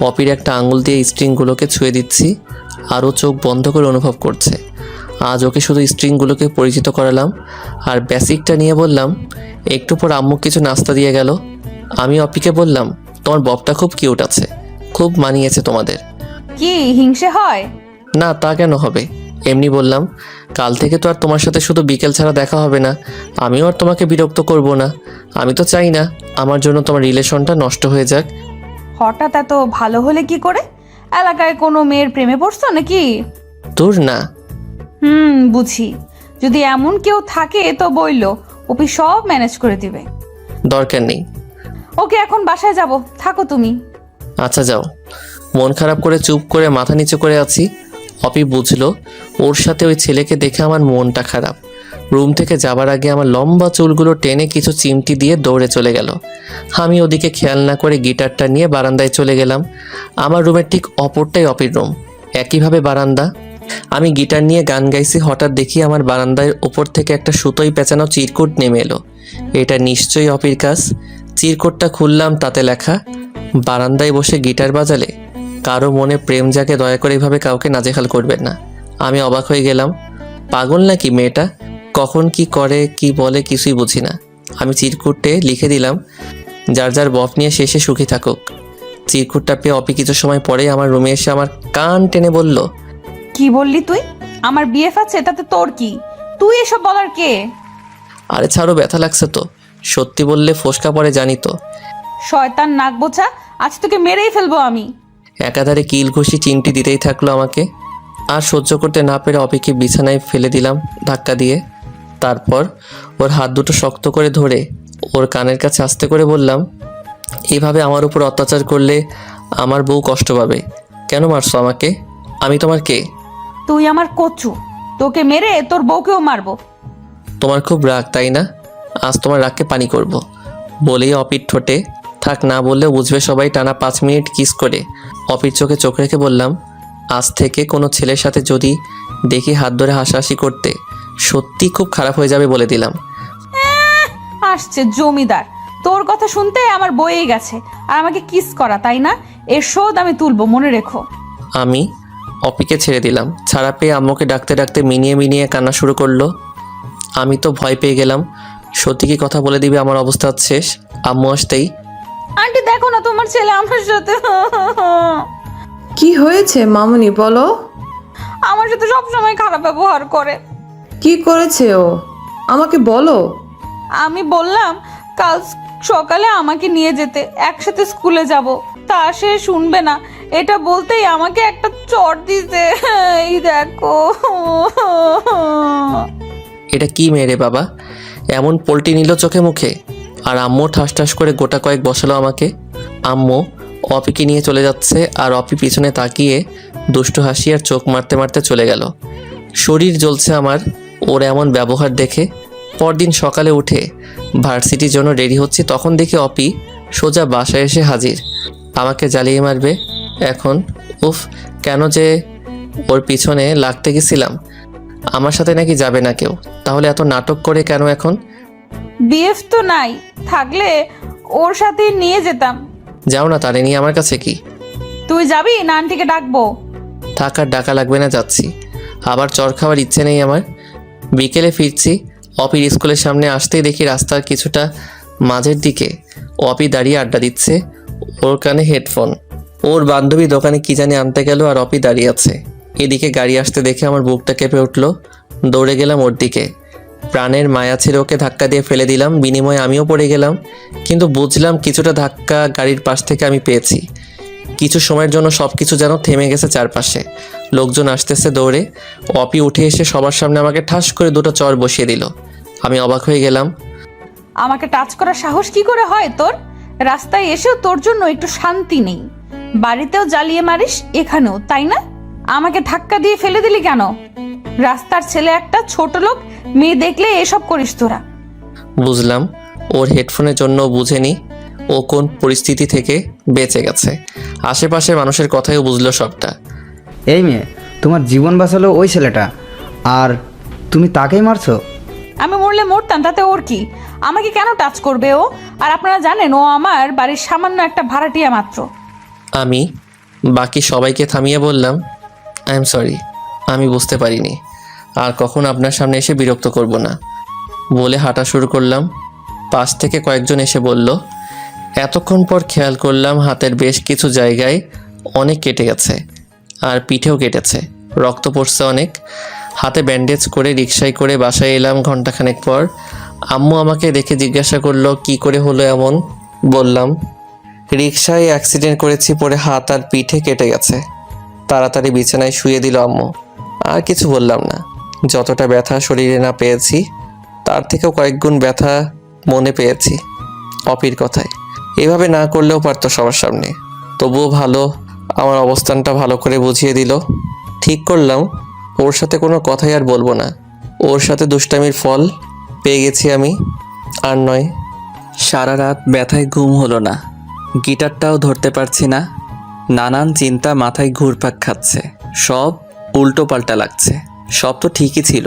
অপির একটা আঙুল দিয়ে স্ট্রিংগুলোকে ছুঁয়ে দিচ্ছি, আরও চোখ বন্ধ করে অনুভব করছে। আজ ওকে শুধু স্ট্রিংগুলোকে পরিচিত করালাম আর বেসিকটা নিয়ে বললাম। একটু পর আম্মু কিছু নাস্তা দিয়ে গেল। আমি অপিকে বললাম, তোমার ববটা খুব কিউট আছে, খুব মানিয়েছে তোমাদের। কি হিংসে হয়? না, তা কেন হবে? এমনি বললাম। কাল থেকে তো আর তোমার সাথে শুধু বিকেল ছাড়া দেখা হবে না। আমিও আর তোমাকে বিরক্ত করব না। আমি তো চাই না আমার জন্য তোমার রিলেশনটা নষ্ট হয়ে যাক। হঠাৎ এত ভালো হলে কি করে? এলাকায় কোনো মেয়ের প্রেমে পড়ছো নাকি? দূর না। বুঝি। যদি এমন কেউ থাকে তো বইলো, ওপি সব ম্যানেজ করে দিবে। দরকার নেই। ওকে, এখন বাসায় যাব, থাকো তুমি। আচ্ছা যাও। মন খারাপ করে চুপ করে মাথা নিচু করে আছি। অপি বুঝলো ওর সাথে ওই ছেলেকে দেখে আমার মনটা খারাপ। রুম থেকে যাবার আগে আমার লম্বা চুলগুলো টেনে কিছু চিমটি দিয়ে দৌড়ে চলে গেল। আমি ওদিকে খেয়াল না করে গিটারটা নিয়ে বারান্দায় চলে গেলাম। আমার রুমের ঠিক অপরটাই অপির রুম, একইভাবে বারান্দা। আমি গিটার নিয়ে গান গাইছি, হঠাৎ দেখি আমার বারান্দার ওপর থেকে একটা সুতোয় পেঁচানো চিরকুট নেমে এলো। এটা নিশ্চয়ই অপির কাজ। চিরকুটটা খুললাম, তাতে লেখা, বারান্দায় বসে গিটার বাজালে কারো মনে প্রেম জাগে, দয়া করে এইভাবে কাউকে নাজেহাল করবেন না। আমি অবাক হয়ে গেলাম। পাগল নাকি মেয়েটা? কখন কি করে কি বলে কিছুই বুঝি না। আমি চিরকুটে লিখে দিলাম, যার যার বফ নিয়ে শেষে সুখী থাকুক। চিরকুটটা পেয়ে অপি কিছু সময় পরে আমার রুমে এসে আমার কান টেনে বলল, কি বললি তুই? আমার বিএফ আছে, তাতে তোর কি? তুই এসব বলার কে? আরে ছাড়ো, ব্যথা লাগছে তো। সত্যি বললে ফোসকা পড়ে জানি তো। শয়তান নাক বোঝা, আজ তোকে মেরেই ফেলবো আমি। একাধারে কিল ঘুষি চিমটি দিতেই থাকলো আমাকে। আর সহ্য করতে না পেরে অপিকে বিছানায় ফেলে দিলাম ধাক্কা দিয়ে। তারপর ওর হাত দুটো শক্ত করে ধরে ওর কানের কাছে আস্তে করে বললাম, এইভাবে আমার উপর অত্যাচার করলে আমার বউ কষ্ট পাবে। কেন মারছো আমাকে? আমি তোমার কে? তুই আমার কচু, তোকে মেরে তোর বউকেও মারবো। তোমার খুব রাগ তাই না? আজ তোমার রাগকে পানি করব। বলেই অপির ঠোঁটে, থাক না বললেও বুঝবে সবাই, টানা 5 মিনিট কিস করে অপির চোখে চোখ রেখে বললাম, আজ থেকে কোনো ছেলের সাথে যদি দেখি হাত ধরে হাসাহাসি করতে, সত্যি খুব খারাপ হয়ে যাবে বলে দিলাম। আসছে জমিদার, তোর কথা শুনতে আমার বয়ে গেছে। আর আমাকে কিস করা, তাই না? এর শোধ আমি তুলবো, মনে রেখো। আমি অপিকে ছেড়ে দিলাম। ছাড়া পেয়ে আম্মুকে ডাকতে ডাকতে মিনিয়ে মিনিয়ে কান্না শুরু করলো। আমি তো ভয় পেয়ে গেলাম, সত্যি কি কথা বলে দিবে আমার অবস্থা শেষ। আম্মু আসতেই, আন্টি দেখো না, তোমার ছেলে আমার সাথে কি হয়েছে মামুনি বলো? আমার সাথে সবসময় খারাপ ব্যবহার করে। কি করেছে ও? আমাকে বলো। আমি বললাম কাল সকালে আমাকে নিয়ে যেতে, একসাথে স্কুলে যাব। তা সে শুনবে না, এটা বলতেই আমাকে একটা চড় দিতে। এই দেখো। এটা কি মেরে বাবা, এমন পল্টি নিল চোখে মুখে। আর আম্মু ঠাস ঠাস করে গোটা কয়েক বসালো আমাকে। আম্মু অপিকে নিয়ে চলে যাচ্ছে, আর অপি পিছনে তাকিয়ে দুষ্টু হাসি আর চোখ মারতে মারতে চলে গেল। শরীর জ্বলছে আমার ওর এমন ব্যবহার দেখে। পরদিন সকালে উঠে ভার্সিটির জন্য রেডি হচ্ছি, তখন দেখি অপি সোজা বাসায় এসে হাজির। আমাকে জ্বালিয়ে মারবে এখন। উফ, কেন যে ওর পিছনে লাগতে গেছিলাম। আমার সাথে নাকি যাবে না কেউ, তাহলে এত নাটক করে কেন এখন? বিএফ তো নাই, থাকলে ওর সাথে নিয়ে যেতাম। যাও না, তারে নিয়ে আমার কাছে কি? তুই যাবি না আন্টিকে ডাকবো? থাক, আর ডাকা লাগবে না, যাচ্ছি। আবার চর খাওয়ার ইচ্ছে নেই আমার। বিকেলে ফিরছি, অপির স্কুলের সামনে আসতেই দেখি রাস্তার কিছুটা মাঝের দিকে অপি দাঁড়িয়ে আড্ডা দিচ্ছে, ওর কানে হেডফোন। ওর বান্ধবী দোকানে কি জানি আনতে গেল, আর অপি দাঁড়িয়ে আছে। এদিকে গাড়ি আসতে দেখে আমার বুকটা কেঁপে উঠলো। দৌড়ে গেলাম ওর দিকে। প্রাণের মায়া ছেড়ে ওকে ধাক্কা দিয়ে ফেলে দিলাম, বিনিময়ে আমিও পড়ে গেলাম। কিন্তু বুঝলাম কিছুটা ধাক্কা গাড়ির পাশ থেকে আমি পেয়েছি। কিছু সময়ের জন্য সব কিছু যেন থেমে গেছে চারপাশে। লোকজন আসতেছে দৌড়ে। অপি উঠে এসে সবার সামনে আমাকে ঠাস করে দুটো চর বসিয়ে দিল। আমি অবাক হয়ে গেলাম। আমাকে টাচ করার সাহস কি করে হয় তোর? রাস্তায় এসেও তোর জন্য একটু শান্তি নেই। বাড়িতেও জ্বালিয়ে মারিস, এখানেও তাই না? আমাকে ধাক্কা দিয়ে ফেলে দিলি কেন? রাস্তার ছেলে একটা, ছোট লোক, মেয়ে দেখলে এসব করিস তোরা। বুঝলাম ওর হেডফোনের জন্য বুঝেনি ও কোন পরিস্থিতি থেকে বেঁচে গেছে। আশেপাশে মানুষের কথাইও বুঝলো সবটা। এই মেয়ে, তোমার জীবন বাঁচালো ওই ছেলেটা, আর তুমি তাকেই মারছো? আমি মরলে মরতাম, তাতে ওর কি? আমাকে কেন টাচ করবে ও? আর আপনারা জানেন ও আমার বাড়ির সামান্য একটা ভাড়াটিয়া মাত্র। আমি বাকি সবাইকে থামিয়ে বললাম, আই এম সরি, আমি বুঝতে পারিনি। আর কখন আপনার সামনে এসে বিরক্ত করব না বলে হাঁটা শুরু করলাম। পাশ থেকে কয়েকজন এসে বলল। এতক্ষণ পর খেয়াল করলাম হাতের বেশ কিছু জায়গায় অনেক কেটে গেছে, আর পিঠেও কেটেছে, রক্ত পড়ছে অনেক। হাতে ব্যান্ডেজ করে রিকশায় করে বাসায় এলাম ঘন্টাখানেক পর। আম্মু আমাকে দেখে জিজ্ঞাসা করলো কি করে হলো এমন। বললাম রিকশায় অ্যাক্সিডেন্ট করেছি, পরে হাত আর পিঠে কেটে গেছে। তাড়াতাড়ি বিছানায় শুয়ে দিল আম্মু। আর কিছু বললাম না। যতটা ব্যথা শরীরে না পেয়েছি, তার থেকেও কয়েক গুণ ব্যথা মনে পেয়েছি অপির কথায়। এভাবে না করলেও পারতো সবার সামনে, তবুও ভালো আমার অবস্থানটা ভালো করে বুঝিয়ে দিল। ঠিক করলাম ওর সাথে কোনো কথাই আর বলবো না। ওর সাথে দুষ্টামির ফল পেয়ে গেছি আমি। আর নয়, সারা রাত ব্যথায় ঘুম হলো না, গিটারটাও ধরতে পারছি না। নানান চিন্তা মাথায় ঘুরপাক খাচ্ছে, সব উল্টো পাল্টা লাগছে। সব তো ঠিকই ছিল,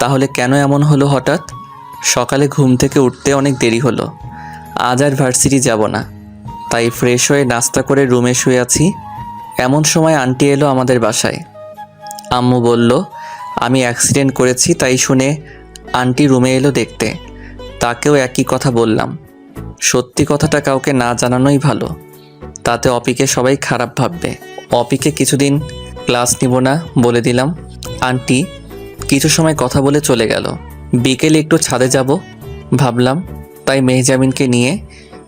তাহলে কেন এমন হলো হঠাৎ? সকালে ঘুম থেকে উঠতে অনেক দেরি হলো। আজ আর ভার্সিটি যাব না, তাই ফ্রেশ হয়ে নাস্তা করে রুমে শুয়ে আছি। এমন সময় আন্টি এলো আমাদের বাসায়। আম্মু বলল আমি অ্যাক্সিডেন্ট করেছি, তাই শুনে আন্টি রুমে এলো দেখতে। তাকেও একই কথা বললাম। সত্যি কথাটা কাউকে না জানানোই ভালো, তাতে অপিকে সবাই খারাপ ভাববে। অপিকে কিছুদিন ক্লাস নিব না বলে দিলাম। আন্টি কিছু সময় কথা বলে চলে গেল। বিকেলে একটু ছাদে যাব ভাবলাম, তাই মেহজামিনকে নিয়ে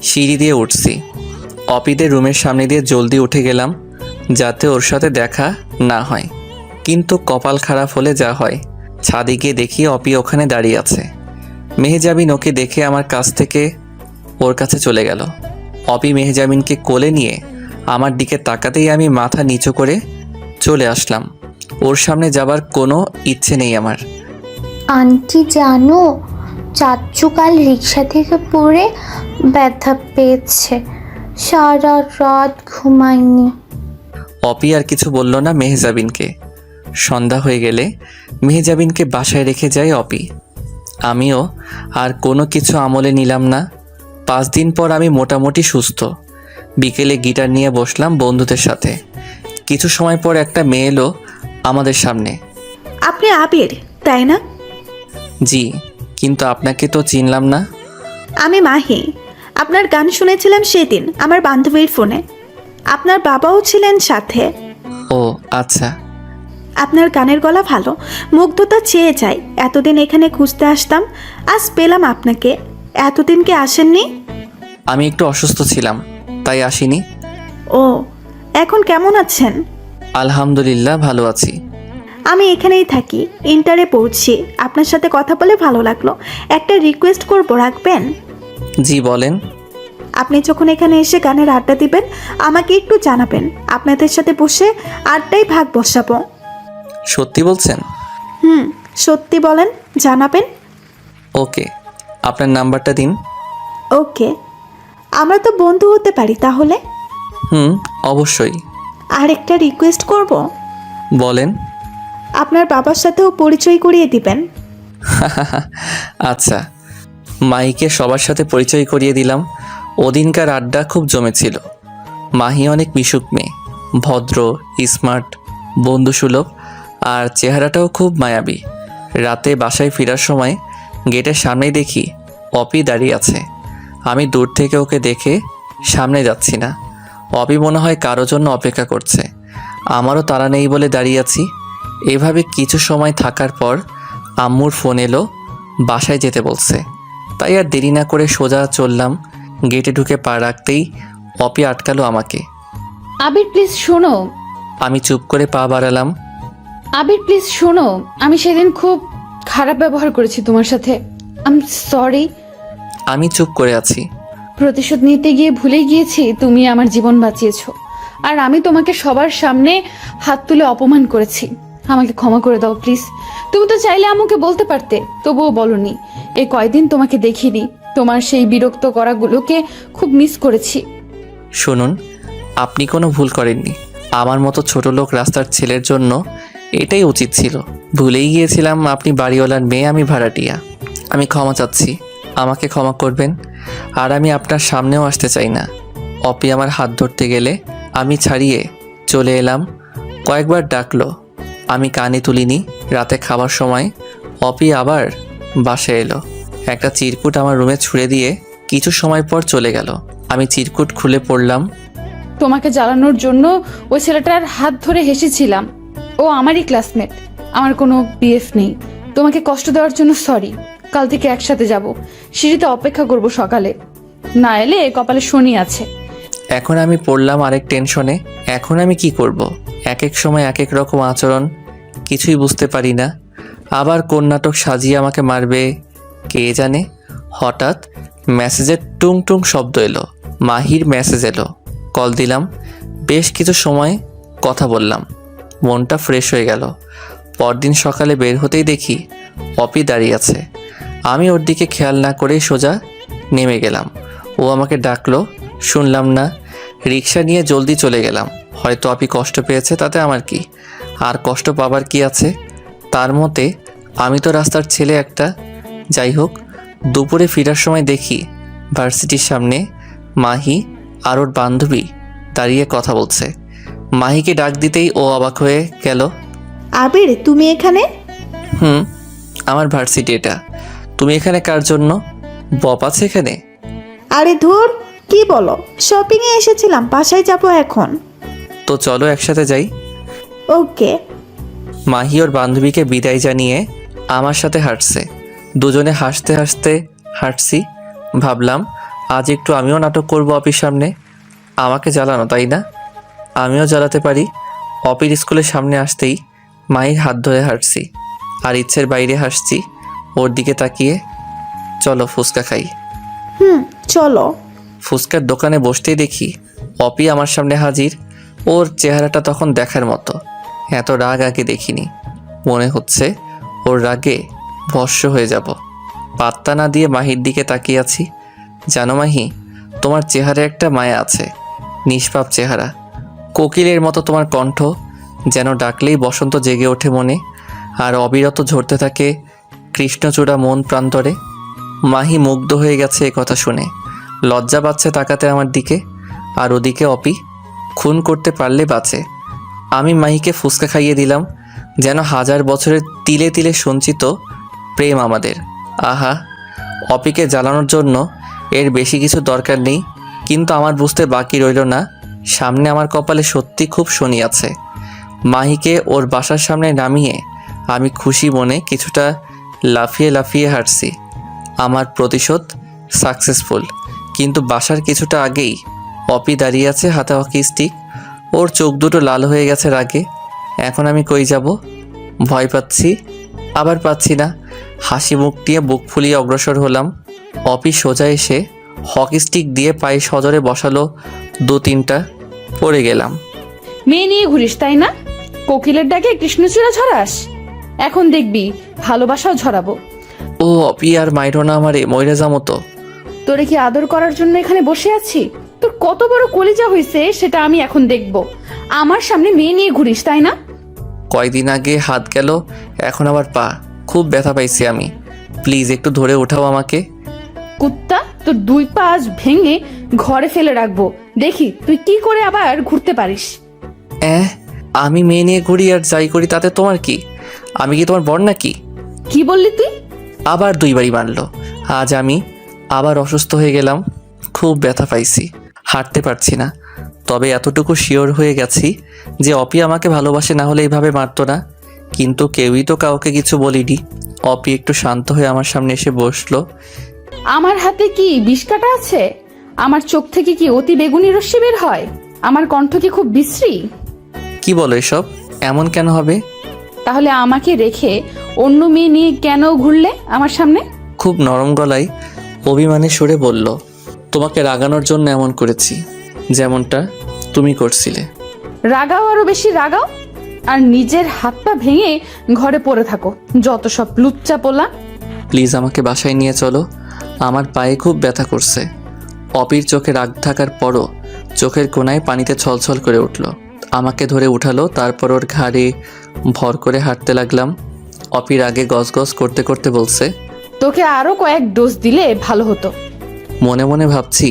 সিঁড়ি দিয়ে উঠছি। অপিদের রুমের সামনে দিয়ে জলদি উঠে গেলাম, যাতে ওর সাথে দেখা না হয়। কিন্তু কপাল খারাপ হলে যা হয়, ছাদে গিয়ে দেখি অপি ওখানে দাঁড়িয়ে আছে। মেহজামিন ওকে দেখে আমার কাছ থেকে ওর কাছে চলে গেল। অপি মেহজামিনকে কোলে নিয়ে আমার দিকে তাকাতেই আমি মাথা নিচু করে চলে আসলাম। ওর সামনে যাবার কোনো ইচ্ছে নেই আমার। আন্টি জানো, চাচ্চু কাল রিক্সা থেকে পড়ে ব্যথা পেয়েছে, সারা রাত ঘুমায়নি। অপি আর কিছু বলল না মেহজাবিনকে। সন্ধ্যা হয়ে গেলে মেহজাবিনকে বাসায় রেখে যায় অপি। আমিও আর কোনো কিছু আমলে নিলাম না। 5 দিন পর আমি মোটামুটি সুস্থ। বিকেলে গিটার নিয়ে বসলাম বন্ধুদের সাথে। কিছু সময় পর একটা মেয়ে এলো আমাদের সামনে। আপনি আবির, তাই না? জি, কিন্তু আপনাকে তো চিনলাম না। আমি মাহি। আপনার গান শুনেছিলাম সেদিন আমার বান্ধবীর ফোনে। আপনার বাবাও ছিলেন সাথে। ও আচ্ছা। আপনার গানের গলা ভালো, মুগ্ধতা চেয়ে যায়। এতদিন এখানে খুঁজতে আসতাম, আজ পেলাম আপনাকে। এতদিন কি আসেননি? আমি একটু অসুস্থ ছিলাম, তাই আসিনি। ও, এখন কেমন আছেন? আলহামদুলিল্লাহ ভালো আছি। আমি এখানেই থাকি, ইন্টারে পড়ছি। আপনার সাথে কথা বলে ভালো লাগলো। একটা রিকোয়েস্ট করবো, রাখবেন? জি বলেন। আপনি যখন এখানে এসে গানের আড্ডা দিবেন, আমাকে একটু জানাবেন। আপনাদের সাথে বসে আড্ডায় ভাগ বসাবো। সত্যি বলছেন? সত্যি বলেন, জানাবেন? ওকে, আপনার নাম্বারটা দিন। ওকে, আমরা তো বন্ধু হতে পারি তাহলে? অবশ্যই। আর একটা রিকোয়েস্ট করব, বলেন। আপনার বাবার সাথেও পরিচয় করিয়ে দিবেন। আচ্ছা, মাহিকে সবার সাথে পরিচয় করিয়ে দিলাম। ওদিনকার আড্ডা খুব জমেছিল। মাহি অনেক মিশুক মেয়ে, ভদ্র, স্মার্ট, বন্ধুসুলভ, আর চেহারাটাও খুব মায়াবী। রাতে বাসায় ফেরার সময় গেটের সামনেই দেখি অপি দাঁড়িয়ে আছে। আমি দূর থেকে ওকে দেখে সামনে যাচ্ছি না। অপি মনে হয় কারো জন্য অপেক্ষা করছে। আমারও তাড়া নেই বলে দাঁড়িয়ে আছি। এভাবে কিছু সময় থাকার পর আম্মুর ফোন এলো, বাসায় যেতে বলছে। তাই আর দেরি না করে সোজা চললাম। গেটে ঢুকে পা রাখতেই অপি আটকালো আমাকে। আবির প্লিজ শোনো। আমি চুপ করে পা বাড়ালাম। আবির প্লিজ শোনো, আমি সেদিন খুব খারাপ ব্যবহার করেছি তোমার সাথে। I am sorry. আমি চুপ করে আছি। প্রতিশোধ নিতে গিয়ে ভুলে গিয়েছি তুমি আমার জীবন বাঁচিয়েছো, আর আমি তোমাকে সবার সামনে হাত তুলে অপমান করেছি। আমাকে ক্ষমা করে দাও প্লিজ। তুমি তো চাইলে আমাকে বলতে পারতে, তবুও বলনি। এই কয়দিন তোমাকে দেখিনি, তোমার সেই বিরক্ত করাগুলোকে খুব মিস করেছি। শুনুন, আপনি কোনো ভুল করেননি। আমার মতো ছোট লোক রাস্তার ছেলের জন্য এটাই উচিত ছিল। ভুলেই গিয়েছিলাম আপনি বাড়িওয়ালার মেয়ে, আমি ভাড়াটিয়া। আমি ক্ষমা চাচ্ছি, আমাকে ক্ষমা করবেন। আর আমি আপনার সামনেও আসতে চাই না। অপি আমার হাত ধরতে গেলে আমি ছাড়িয়ে চলে এলাম। কয়েকবার ডাকলো, আমি কানে তুলিনি। রাতে খাবার সময় অপি আবার বাসায় এলো। একটা চিরকুট আমার রুমে ছুঁড়ে দিয়ে কিছু সময় পর চলে গেল। আমি চিরকুট খুলে পড়লাম। তোমাকে জ্বালানোর জন্য ওই ছেলেটার হাত ধরে হেসেছিলাম। ও আমারই ক্লাসমেট, আমার কোনো বিএফ নেই। তোমাকে কষ্ট দেওয়ার জন্য সরি। কাল থেকে একসাথে যাব, সিঁড়িতে অপেক্ষা করব সকালে। না এলে কপালে শনি আছে। এখন আমি পড়লাম আরেক টেনশনে। এখন আমি কি করব? এক এক সময় এক এক রকম আচরণ, কিছুই বুঝতে পারি না। আবার কোন নাটক সাজিয়ে আমাকে মারবে কে জানে। হঠাৎ মেসেজের টুং টুং শব্দ এলো। মাহির মেসেজ এলো। কল দিলাম। বেশ কিছু সময় কথা বললাম। মনটা ফ্রেশ হয়ে গেল। পরদিন সকালে বের হতেই দেখি অপি দাঁড়িয়ে আছে। আমি ওর দিকে খেয়াল না করেই সোজা নেমে গেলাম। ও আমাকে ডাকলো, শুনলাম না। রিক্সা নিয়ে জলদি চলে গেলাম। হয়তো অপি কষ্ট পেয়েছে, তাতে আমার কি? আর কষ্ট পাবার কি আছে? তার মতে আমি তো রাস্তার ছেলে একটা। যাই হোক, দুপুরে ফেরার সময় দেখি ভার্সিটির সামনে মাহি আর ওর বান্ধবী দাঁড়িয়ে কথা বলছে। মাহিকে ডাক দিতেই ও অবাক হয়ে গেল। আবির, তুমি এখানে? আমার ভার্সিটি এটা। তুমি এখানে কার জন্য? বপ আছে এখানে? আরে ধুর, কি বলো? শপিংয়ে এসেছিলাম, বাসায় যাব এখন। তো চলো একসাথে যাই। ওকে। মাহি ওর বান্ধবীকে বিদায় জানিয়ে আমার সাথে হাঁটছে। দুজনে হাসতে হাসতে হাঁটছি। ভাবলাম আজ একটু আমিও নাটক করব অপির সামনে। আমাকে জ্বালানো, তাই না? আমিও জ্বালাতে পারি। অপির স্কুলের সামনে আসতেই মাহির হাত ধরে হাঁটছি, আর ইচ্ছের বাইরে হাসছি ওর দিকে তাকিয়ে। চলো ফুচকা খাই। চলো। ফুচকার দোকানে বসতেই দেখি অপি আমার সামনে হাজির। ওর চেহারাটা তখন দেখার মতো। এত রাগ আগে দেখিনি। মনে হচ্ছে ওর রাগে ভস্ম হয়ে যাব। পাত্তা না দিয়ে মাহির দিকে তাকিয়ে আছি। জানো মাহি, তোমার চেহারায় একটা মায়া আছে। নিষ্পাপ চেহারা, কোকিলের মতো তোমার কণ্ঠ, যেন ডাকলেই বসন্ত জেগে ওঠে মনে, আর অবিরত ঝরতে থাকে কৃষ্ণচূড়া মন প্রান্তরে। মাহি মুগ্ধ হয়ে গেছে এ কথা শুনে। লজ্জা পাচ্ছে তাকাতে আমার দিকে। আর ওদিকে অপি খুন করতে পারলে বাঁচে। আমি মাহিকে ফুচকা খাইয়ে দিলাম, যেন হাজার বছরের তিলে তিলে সঞ্চিত প্রেম আমাদের। আহা, অপিকে জ্বালানোর জন্য এর বেশি কিছু দরকার নেই। কিন্তু আমার বুঝতে বাকি রইল না, সামনে আমার কপালে সত্যি খুব শনি আছে। মাহিকে ওর বাসার সামনে নামিয়ে আমি খুশি মনে কিছুটা লাফিয়ে লাফিয়ে হাঁটছি। আমার প্রতিশোধ সাকসেসফুল। কিন্তু বাসার কিছুটা আগেই অপি দাঁড়িয়ে আছে, হাতে হকি স্টিক। ওর চোখ দুটো লাল হয়ে গেছে রাগে। এখন আমি কই যাব? ভয় পাচ্ছি, আবার পাচ্ছি না। হাসি মুখ দিয়ে বুক ফুলিয়ে অগ্রসর হলাম। অপি সোজা এসে হকি স্টিক দিয়ে পায়ে সজোরে বসালো 2-3টা। পড়ে গেলাম। মেয়ে নিয়ে ঘুরিস তাই না? কোকিলের ডাকে কৃষ্ণচূড়া ঝরাস। এখন দেখবি ভালোবাসাও ঝরাবো। ও অপি, আর মাইরো না আমারে, মইরা যামো তো। তোরে কি আদর করার জন্য এখানে বসে আছি? তোর কত বড় কলিজা হয়েছে সেটা আমি এখন দেখব। আমার সামনে মেয়ে নিয়ে ঘুরিস তাই না? কয়দিন আগে হাত গেল, এখন আবার পা। খুব ব্যথা পাইছি আমি। প্লিজ একটু ধরে ওঠাও আমাকে। কুত্তা, তোর 2 পা আজ ভেঙে ঘরে ফেলে রাখবো। দেখি তুই কি করে আবার ঘুরতে পারিস। আমি মেয়ে নিয়ে ঘুরি আর যাই করি তাতে তোমার কি? আমি কি তোমার বর নাকি? কি বললি তুই? আবার 2 বারই মারলো। আজ আমি আবার অসুস্থ হয়ে গেলাম। খুব ব্যথা পাইছি, হাঁটতে পারছি না। তবে এতটুকু শিওর হয়ে গেছি যে অপি আমাকে ভালোবাসে, না হলে এইভাবে মারতো না। কিন্তু কেউই তো কাউকে কিছু বলিনি। অপি একটু শান্ত হয়ে আমার সামনে এসে বসলো। আমার হাতে কি বিষ কাটা আছে? আমার চোখ থেকে কি অতি বেগুনি রশ্মি বের হয়? আমার কণ্ঠ কি খুব বিশ্রী? কি বলো এসব? এমন কেন হবে? তাহলে আমাকে রেখে অন্য মেয়ে নিয়ে কেন ঘুরলে আমার সামনে? খুব নরম গলায় অভিমানের সুরে বলল, তোমাকে রাগানোর জন্য এমন করেছি, যেমনটা তুমি করছিলে। রাগাও, আরো বেশি রাগাও, আর নিজের হাত পা ভেঙে ঘরে পড়ে থাকো। যত সব লুচ্চা পোলা। প্লিজ আমাকে বাসায় নিয়ে চলো, আমার পায়ে খুব ব্যথা করছে। অপির চোখে রাগ থাকার পরও চোখের কোণায় পানিতে ছলছল করে উঠল। আমাকে ধরে উঠালো, তারপর ওর ঘাড়ে ভর করে হাঁটতে লাগলাম। অপির আগে গজগজ করতে করতে বলছে, তোকে আরো কয়েক ডোজ দিলে ভালো হতো। মনে মনে ভাবছি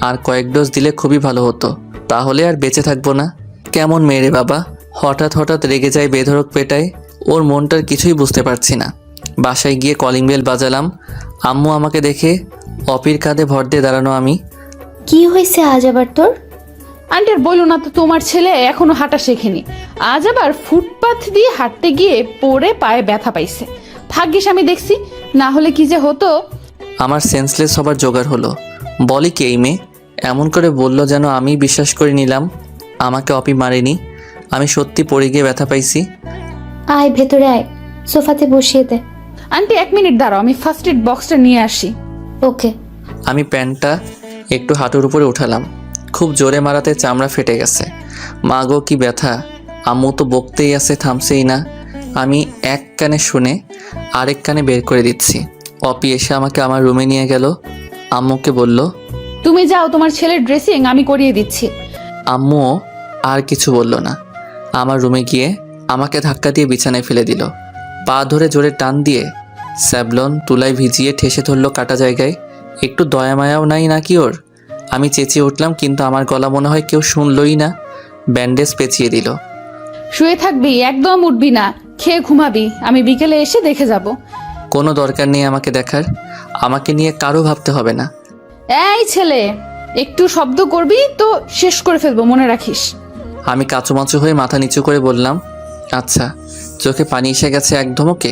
আর কয়েক ডোজ দিলে খুবই ভালো হতো, তাহলে আর বেঁচে থাকবো না। কেমন মেয়ে রে বাবা, হঠাৎ হঠাৎ রেগে যায় বেধড়ক পেটায়। ওর মনটার কিছুই বুঝতে পারছি না। বাসায় গিয়ে কলিং বেল বাজালাম। আম্মু আমাকে দেখে অপির কাঁধে ভর দিয়ে দাঁড়ানো। আমি, কি হয়েছে আজ আবার তোর? আন্টি আর বলো না তো, তোমার ছেলে এখনো হাঁটা শেখেনি। আজ আবার ফুটপাথ দিয়ে হাঁটতে গিয়ে পড়ে পায়ে ব্যথা পাইছে। ভাগ্যিস আমি দেখছি, না হলে কি যে হতো। আমার সেন্সলেস হবার জোগাড় হলো। বলি কি এই মেয়ে? এমন করে বলল যেন আমি বিশ্বাস করে নিলাম আমাকে অপি মারেনি। আমি সত্যি পড়ে গিয়ে ব্যথা পাইছি। আয় ভেতরে আয়, সোফাতে বসিয়ে দে। আন্টি 1 মিনিট দাঁড়াও, আমি ফার্স্ট এড বক্সটা নিয়ে আসি। ওকে। আমি প্যান্টটা একটু হাঁটুর উপরে উঠালাম। খুব জোরে মারাতে চামড়া ফেটে গেছে। মা গো কি ব্যথা! আম্মু তো বকতেই আছে, থামছেই না। আমি এক কানে শুনে আরেক কানে বের করে দিচ্ছি। অপি এসে আমাকে আমার রুমে নিয়ে গেল। আম্মুকে বলল, তুমি যাও, তোমার ছেলের ড্রেসিং আমি করিয়ে দিচ্ছি। আম্মুও আর কিছু বলল না। আমার রুমে গিয়ে আমাকে ধাক্কা দিয়ে বিছানায় ফেলে দিল। পা ধরে জোরে টান দিয়ে স্যাবলন তুলায় ভিজিয়ে ঠেসে ধরলো কাটা জায়গায়। একটু দয়া মায়াও নাই নাকি ওর? আমি চেঁচিয়ে উঠলাম, কিন্তু আমার গলা মনে হয় কেউ শুনলই না। ব্যান্ডেজ পেঁচিয়ে দিল। শুয়ে থাকবি, একদম উঠবি না, খেয়ে ঘুমাবি। আমি বিকেলে এসে দেখে যাব। কোনো দরকার নেই আমাকে দেখার। আমাকে নিয়ে কারো ভাবতে হবে না। এই ছেলে, একটু শব্দ করবি তো শেষ করে ফেলবো, মনে রাখিস। আমি কাঁচুমাচু হয়ে মাথা নিচু করে বললাম, আচ্ছা। চোখে পানি এসে গেছে এক ধমকে।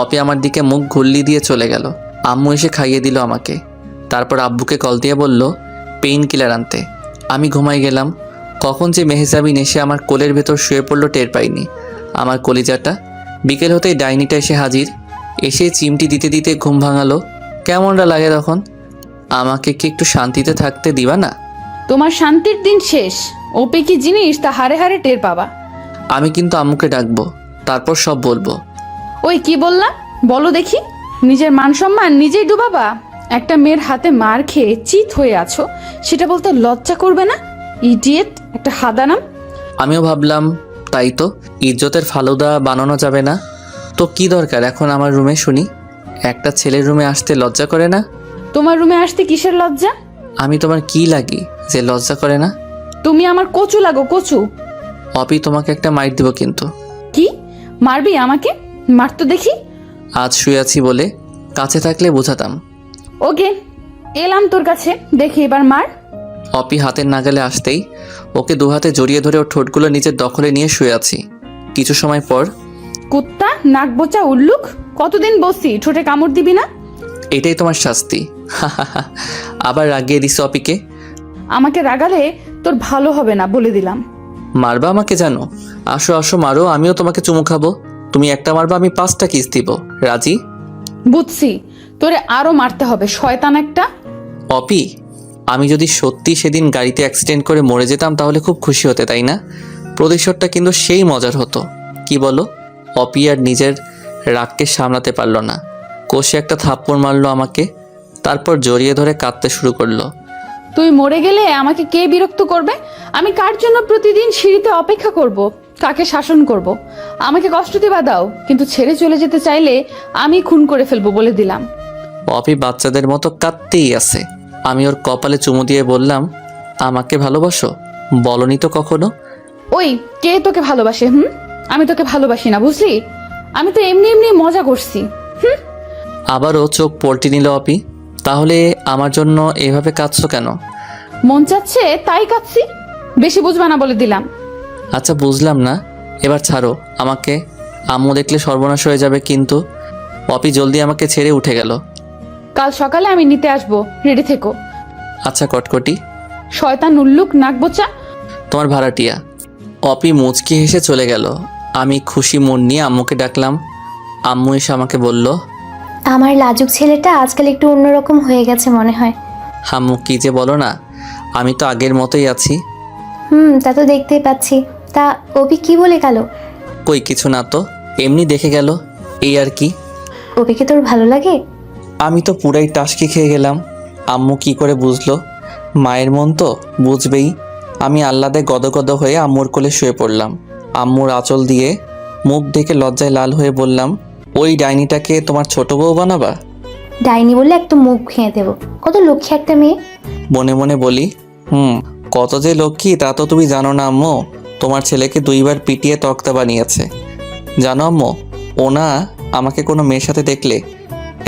অপি আমার দিকে মুখ ঘুরলি দিয়ে চলে গেল। আম্মু এসে খাইয়ে দিল আমাকে। তারপর আব্বুকে কল দিয়ে বলল পেইন কিলার আনতে। আমি ঘুমাই গেলাম। কখন যে মেহজাবিন এসে আমার কোলের ভেতর শুয়ে পড়লো টের পাইনি। আমার কলিজাটা। বিকেল হতেই ডাইনিটা এসে হাজির। এসে চিমটি দিতে দিতে ঘুম ভাঙালো। কেমনটা লাগে তখন? আমাকে কি একটু শান্তিতে থাকতে দিবা না? তোমার শান্তির দিন শেষ। ওপে কি জিনিস তা হারে হারে টের পাবা। আমি কিন্তু আম্মুকে ডাকবো, তারপর সব বলবো। ওই কি বললাম বলো দেখি? নিজের মান সম্মান নিজেই ডুবাবা? একটা মেয়ের হাতে মার খেয়ে চিত হয়ে আছো, সেটা বলতে লজ্জা করবে না? ইডিয়েট, একটা হাদানাম। আমিও ভাবলাম তাই তো, ইজ্জতের ফালুদা বানানো যাবে না তো কি দরকার এখন আমার রুমে শুনি? একটা ছেলের রুমে আসতে লজ্জা করে না? তোমার রুমে আসতে কিসের লজ্জা? আমি তোমার কি লাগি যে লজ্জা করে না? তুমি আমার কচু লাগো, কচু। অপি তোমাকে একটা মাইর দিব কিন্তু। কি মারবি আমাকে? মার তো দেখি। আজ শুয়ে আছি বলে, কাছে থাকলে বোঝাতাম। ওকে, এলাম তোর কাছে, দেখি এবার মার। অপি হাতের নাগালে আসতেই ওকে দু হাতে জড়িয়ে ধরে ওর ঠোঁটগুলো নিজের দখলে নিয়ে শুয়ে আছি। কিছু সময় পর, কুত্তা, নাক বোচা উল্লুক, কতদিন বসি, ঠোঁটে কামড় দিবি না? এটাই তোমার শাস্তি। আবার রাগিয়ে দিস অপিকে। আমাকে রাগালে তোর ভালো হবে না বলে দিলাম। মারবা আমাকে জানো? আসো আসো মারো, আমিও তোমাকে চুমু খাবো। তুমি একটা মারবা, আমি 5টা কিস দিব। রাজি? বুঝছি, তোরে আরো মারতে হবে শয়তান একটা। অপি, আমি যদি সত্যি সেদিন গাড়িতে অ্যাক্সিডেন্ট করে মরে যেতাম তাহলে খুব খুশি হতে, তাই না? প্রতিশোধটা কিন্তু সেই মজার হতো, কি বলো? অপি আর নিজের রাগকে সামলাতে পারল না, কষে একটা থাপ্পড় মারলো আমাকে, তারপর জড়িয়ে ধরে কাঁদতে শুরু করলো। তুই মরে গেলে আমাকে কে বিরক্ত করবে? আমি কার জন্য প্রতিদিন সিঁড়িতে অপেক্ষা করব? কাকে শাসন করব? আমাকে কষ্ট দিবা দাও, কিন্তু ছেড়ে চলে যেতে চাইলে আমি খুন করে ফেলবো বলে দিলাম। অপি বাচ্চাদের মতো কাঁদতেই আছে। আমি ওর কপালে চুমু দিয়ে বললাম, আমাকে ভালোবাসো? বলনি তো কখনো। ওই কে তোকে ভালোবাসে? আমি তোকে ভালোবাসি না, বুঝলি? আমি তো এমনি এমনি মজা করছি। আবারও চোখ পল্টি নিল অপি। তাহলে আমার জন্য এভাবে কাঁদছো কেন? মন চাচ্ছে তাই কাঁদছি, বেশি বুঝবা না বলে দিলাম। আচ্ছা বুঝলাম না, এবার ছাড়ো আমাকে, আম্মু দেখলে সর্বনাশ হয়ে যাবে কিন্তু। অপি জলদি আমাকে ছেড়ে উঠে গেল। কাল সকালে আমি নিতে আসবো, রেডি থেকো। আচ্ছা কটকটি। শয়তান উল্লুক নাকবোচা। তোমার ভাড়াটিয়া। অপি মুচকি হেসে চলে গেল। আমি খুশি মন নিয়ে আম্মুকে ডাকলাম। আম্মু এসে আমাকে বলল, আমার লাজুক ছেলেটা আজকাল একটু অন্যরকম হয়ে গেছে মনে হয়। আম্মু কি যে বলো না, আমি তো আগের মতোই আছি। তা তো দেখতেই পাচ্ছি। তা অপি কি বলে গেল? কই কিছু না তো, এমনি দেখে গেল, এই আর কি। অপিকে তোর ভালো লাগে? আমি তো পুরাই টাসকি খেয়ে গেলাম। আম্মু কি করে বুঝলো? মায়ের মন তো বুঝবেই। আমি আহ্লাদে গদগদ হয়ে আম্মুর কোলে শুয়ে পড়লাম। আম্মুর আঁচল দিয়ে মুখ ঢেকে লজ্জায় লাল হয়ে বললাম, ওই ডাইনিটাকে তোমার ছোট বউ বানাবা? ডাইনি বললে একদম মুখ ভেঙে দেবো। কত লক্ষ্মী একটা মেয়ে। মনে মনে বলি, কত যে লক্ষ্মী তা তো তুমি জানো না আম্মু। তোমার ছেলেকে 2বার পিটিয়ে তক্তা বানিয়েছে। জানো আম্মু, ওনা আমাকে কোনো মেয়ের সাথে দেখলে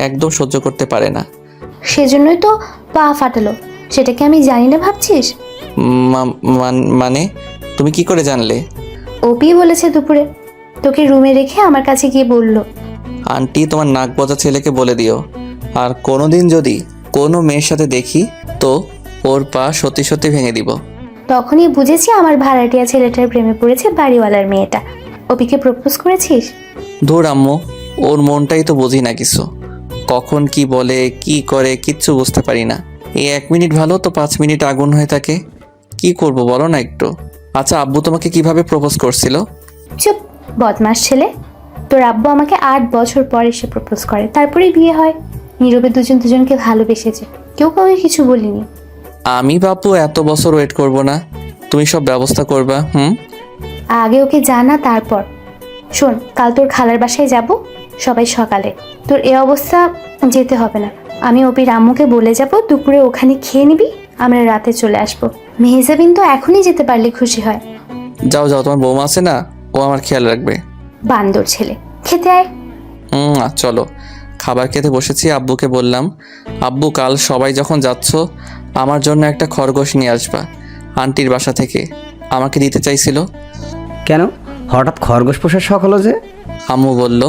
একদম সহ্য করতে পারে না। সেজন্যই তো পা ফাটালো। সেটাকে আমি জানি না ভাবছিস? মানে তুমি কি করে জানলে? অপি বলেছে দুপুরে, তোকে রুমে রেখে আমার কাছে গিয়ে বলল। আন্টি তোমার নাক বজা ছেলেকে বলে দিও, আর কোনোদিন যদি কোনো মেয়ের সাথে দেখি তো ওর পা সত্যি সত্যি ভেঙে দিব। তখনই বুঝেছি আমার ভাড়াটিয়া ছেলেটার প্রেমে পড়েছে বাড়িওয়ালার মেয়েটা। অপিকে প্রপোজ করেছিস? ধুর আম্মু, ওর মনটাই তো বুঝি না কিছু। কখন কি বলে কি করে কিচ্ছু বুঝতে পারি না। এই 1 মিনিট ভালো তো 5 মিনিট আগুন হয়ে থাকে। কি করব বলো না একটু। আচ্ছা আব্বু তোমাকে কিভাবে প্রপোজ করছিল? চুপ, বদমাস ছেলে। তোর আব্বু আমাকে 8 বছর পর এসে প্রপোজ করে, তারপরেই বিয়ে হয়। নীরবে দুজন দুজনকে ভালোবেসেছে, কেউ কাউকে কিছু বলিনি। আমি বাপু এত বছর ওয়েট করব না, তুমি সব ব্যবস্থা করবা। আগে ওকে জানা, তারপর শোন, কাল তোর খালার বাসায় যাব সবাই সকালে। তোর এ অবস্থা যেতে হবে না। আমি অপির আম্মুকে বলে যাব দুপুরে ওখানে খেয়ে নিবি, আমরা রাতে চলে আসবো। মেহজাবিন তো এখনই যেতে পারলে খুশি হয়। যাও যাও, তোমার বৌমা আছে না, ও আমার খেয়াল রাখবে। বান্দর ছেলে, খেতে আয়। চলো। খাবার খেতে বসেছি। আব্বুকে বললাম, আব্বু কাল সবাই যখন যাচ্ছ আমার জন্য একটা খরগোশ নিয়ে আসবা আন্টির বাসা থেকে, আমাকে দিতে চাইছিল। কেন হঠাৎ খরগোশ পোষার শখ হলো যে? আম্মু বলল,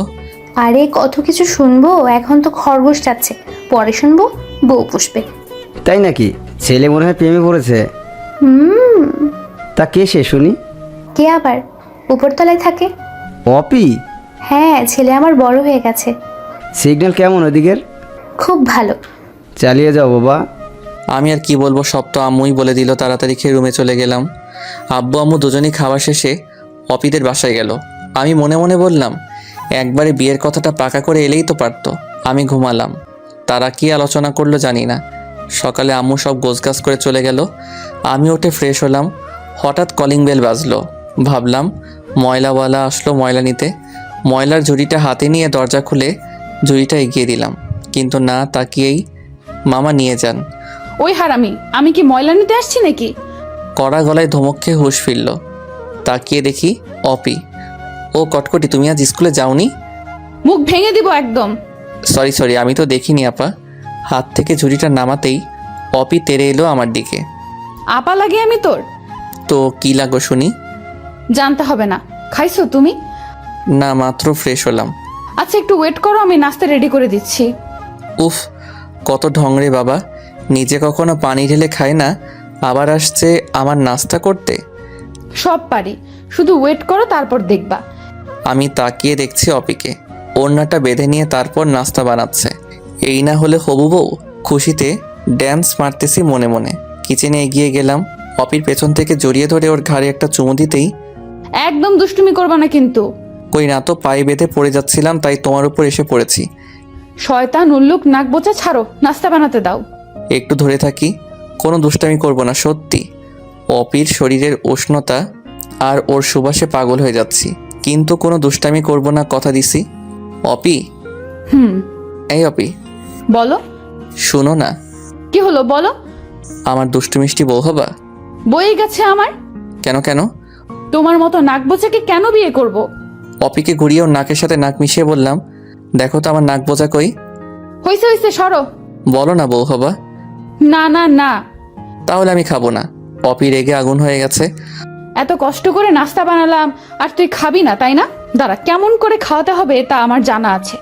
আরে কত কিছু শুনবো, এখন তো খরগোশ যাচ্ছে, পরে শুনবো বউ পুষবে। তাই নাকি? ছেলে মনে হয় প্রেমে পড়েছে। তা কে সে শুনি? কে আবার? উপরতলায় থাকে। অপি? হ্যাঁ, ছেলে আমার বড় হয়ে গেছে। সিগন্যাল কেমন ওদিকের? খুব ভালো। চালিয়ে যাও বাবা। আমি আর কি বলবো, সব তো আম্মুই বলে দিল। তাড়াতাড়ি খেয়ে রুমে চলে গেলাম। আব্বু আম্মু দুজনেই খাওয়া শেষে অপিদের বাসায় গেল। আমি মনে মনে বললাম, একবারে বিয়ের কথাটা পাকা করে এলেই তো পারতো। আমি ঘুমালাম। তারা কি আলোচনা করলো জানি না। সকালে আম্মু সব গোছগাছ করে চলে গেল। আমি উঠে ফ্রেশ হলাম। হঠাৎ কলিং বেল বাজলো। ভাবলাম ময়লাওয়ালা আসলো ময়লা নিতে। ময়লার ঝুড়িটা হাতে নিয়ে দরজা খুলে ঝুড়িটা এগিয়ে দিলাম, কিন্তু না তাকিয়েই মামা নিয়ে যান। ওই হারামি, আমি কি ময়লা নিতে আসছি নাকি? কড়া গলায় ধমক খেয়ে হুঁশ ফিরল। তাকিয়ে দেখি অপি। ও কটকটি, তুমি আজ স্কুলে যাওনি? মুখ ভেঙে দিব একদম। সরি, আমি তো দেখিনি আপা। হাত থেকে ঝুড়িটা নামাতেই অপি তেড়ে এলো আমার দিকে। আপা লাগে আমি তোর? তো কি লাগো শুনি? জানতে হবে না। খাইছো তুমি? না, মাত্র ফ্রেশ হলাম। আচ্ছা একটু ওয়েট করো, আমি নাস্তা রেডি করে দিচ্ছি। উফ, কত ঢংরে বাবা, নিজে কখনো পানি ঢেলে খায় না, আবার আসছে আমার নাস্তা করতে। সব পারি, শুধু ওয়েট করো, তারপর দেখবা। আমি তাকিয়ে দেখছি অপিকে, ওড়নাটা বেঁধে নিয়ে তারপর নাস্তা বানাচ্ছে। এই না হলে হবু বউ, খুশিতে ড্যান্স মারতেছি মনে মনে। কিচেনে এগিয়ে গেলাম, অপির পেছন থেকে জড়িয়ে ধরে ওর ঘাড়ে একটা চুমু দিতেই, একদম দুষ্টুমি করবা না কিন্তু। কই না তো, পায়ে বেঁধে পড়ে যাচ্ছিলাম, তাই তোমার উপর এসে পড়েছি। শয়তান উল্লুক, নাক বোচা ছাড়ো, নাস্তা বানাতে দাও। একটু ধরে থাকি, কোনো দুষ্টামি করব না সত্যি। অপির শরীরের উষ্ণতা আর ওর সুবাসে পাগল হয়ে যাচ্ছি, কিন্তু কোনো দুষ্টামি করব না, কথা দিছি। অপি, এই অপি, বলো। শুনো না, কি হলো বলো। আমার দুষ্টু মিষ্টি বউ হবা? বয়ে গেছে আমার। কেন কেন? তোমার মতো নাক বোচাকে কেন বিয়ে করব? অপিকে ঘুরিয়ে ওর নাকের সাথে নাক মিশিয়ে বললাম, দেখো তো আমার নাক বোঝা কই। হইছে হইছে, সরো। বলো না বউ হবা। না না না। তাহলে আমি খাবো না। অপি রেগে আগুন হয়ে গেছে। এত কষ্ট করে নাস্তা বানালাম আর তুই খাবি না, তাই না? দাঁড়া, কেমন করে খাওয়াতে হবে তা আমার জানা আছে।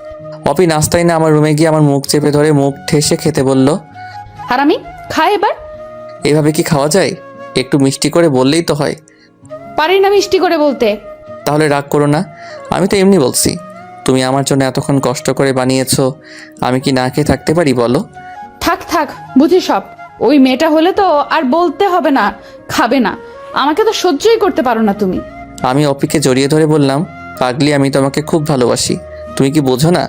অপি নাস্তায় না আমার রুমে গিয়ে আমার মুখ চেপে ধরে মুখ ঠেসে খেতে বলল। আর আমি খাই এবার। এভাবে কি খাওয়া যায়? একটু মিষ্টি করে বললেই তো হয়। পারি না মিষ্টি করে বলতে। তাহলে রাগ করো না, আমি তো এমনি বলছি। তুমি আমার জন্য এতক্ষণ কষ্ট করে বানিয়েছো, আমি কি না খেয়ে থাকতে পারি বলো? থাক থাক, বুঝি সব। ওই মেয়েটা হলে তো আর বলতে হবে না খাবে না। আমাকে তো সহ্যই করতে পারো না তুমি। আমি অপিকে জড়িয়ে ধরে বললাম, পাগলি, আমি তোমাকে খুব ভালোবাসি, তুমি কি বোঝো না?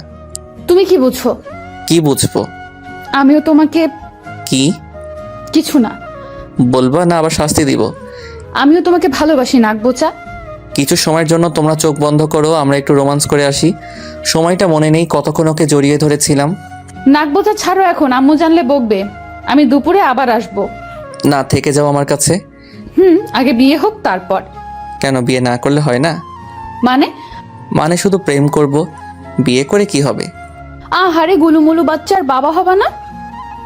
তুমি কি বুঝো? কি বুঝবো? আমিও তোমাকে। কি? কিছু না। বলবা না আবার শাস্তি দিব? আমিও তোমাকে ভালোবাসি নাক বোচা। কিছু সময়ের জন্য তোমরা চোখ বন্ধ করো, আমরা একটু রোমান্স করে আসি। সময়টা মনে নেই কতক্ষণ ওকে জড়িয়ে ধরেছিলাম। নাক বোচা ছাড়ো এখন, আম্মু জানলে বকবে। আমি দুপুরে আবার আসবো। না, থেকে যাও আমার কাছে। আগে বিয়ে হোক তারপর। কেন, বিয়ে না করলে হয় না? মানে শুধু প্রেম করব, বিয়ে করে কি হবে? আহারে গুলুমুলু বাচ্চার বাবা হবা না?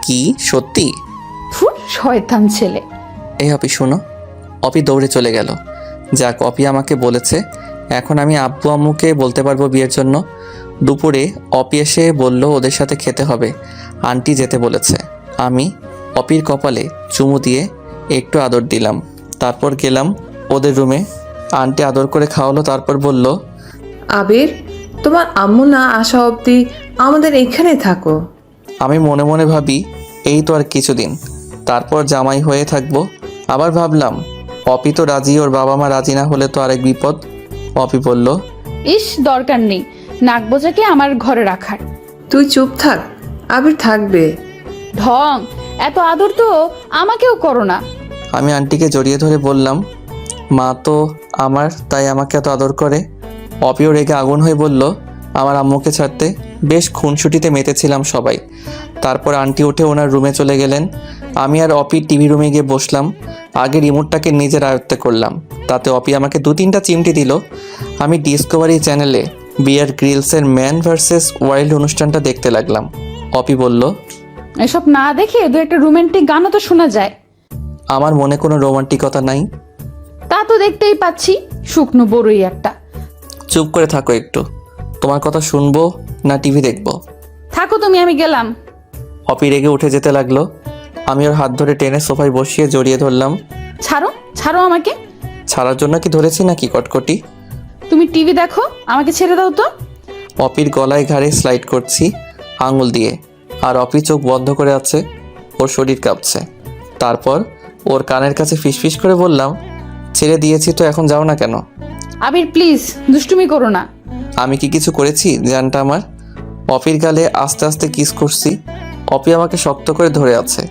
কি সত্যি? ফুট শয়তান ছেলে। এই অপি শোনো। অপি দৌড়ে চলে গেল। যাক, অপি আমাকে বলেছে, এখন আমি আব্বু আম্মুকে বলতে পারবো বিয়ের জন্য। দুপুরে অপি এসে বলল ওদের সাথে খেতে হবে, আন্টি যেতে বলেছে। আমি অপির কপালে চুমু দিয়ে একটু আদর দিলাম, তারপর গেলাম ওদের রুমে। আন্টি আদর করে খাওয়ালো, তারপর বলল, আবির, তোমার আম্মু না আসা অবধি আমাদের এখানে থাকো। আমি মনে মনে ভাবি এই তো আর কিছুদিন, তারপর জামাই হয়ে থাকবো। আবার ভাবলাম অপি তো রাজি, ওর বাবা মা রাজি না হলে তো আরেক বিপদ। অপি বলল, ইস, দরকার নেই নাক বোচাকে আমার ঘরে রাখার। তুই চুপ থাক, আবির থাকবে। ঢং, এত আদর তো আমাকেও করো না। আমি আন্টিকে জড়িয়ে ধরে বললাম, মা তো আমার, তাই আমাকে এত আদর করে। অপিও রেগে আগুন হয়ে বলল আমার আম্মুকে ছাড়তে। বেশ খুনসুটিতে মেতেছিলাম সবাই। তারপর আন্টি উঠে ওনার রুমে চলে গেলেন। আমি আর অপি টিভি রুমে গিয়ে বসলাম। আগে রিমোটটাকে নিজের আয়ত্তে করলাম, তাতে অপি আমাকে 2-3টা চিমটি দিল। আমি ডিসকভারি চ্যানেলে বিয়ার গ্রিলসের ম্যান ভার্সেস ওয়াইল্ড অনুষ্ঠানটা দেখতে লাগলাম। অপি বলল, এসব না দেখে দু একটা রোমান্টিক গানও তো শোনা যায়। আমার মনে কোনো রোমান্টিকতা নাই। তা তো দেখতেই পাচ্ছি, শুকনো বড়ই একটা। চুপ করে থাকো একটু, তোমার কথা শুনবো না টিভি দেখবো? থাকো তুমি, আমি গেলাম। অপি রেগে উঠে যেতে লাগলো। আমি ওর হাত ধরে টেনে সোফায় বসিয়ে জড়িয়ে ধরলাম। ছাড়ো ছাড়ো আমাকে। ছাড়ার জন্য কি ধরেছি নাকি কটকটি? তুমি টিভি দেখো, আমাকে ছেড়ে দাও তো। অপির গলায় ঘাড়ে স্লাইড করছি আঙুল দিয়ে, আর অপি চোখ বন্ধ করে আছে, ওর শরীর কাঁপছে। তারপর ওর কানের কাছে ফিসফিস করে বললাম, ছেড়ে দিয়েছি তো, এখন যাও না কেন? আবির প্লিজ, দুষ্টুমি করো না। আমি কি কিছু করেছি জানটা আমার? অপির গালে আস্তে আস্তে কিস করছি। অপি আমাকে শক্ত করে ধরে আছে।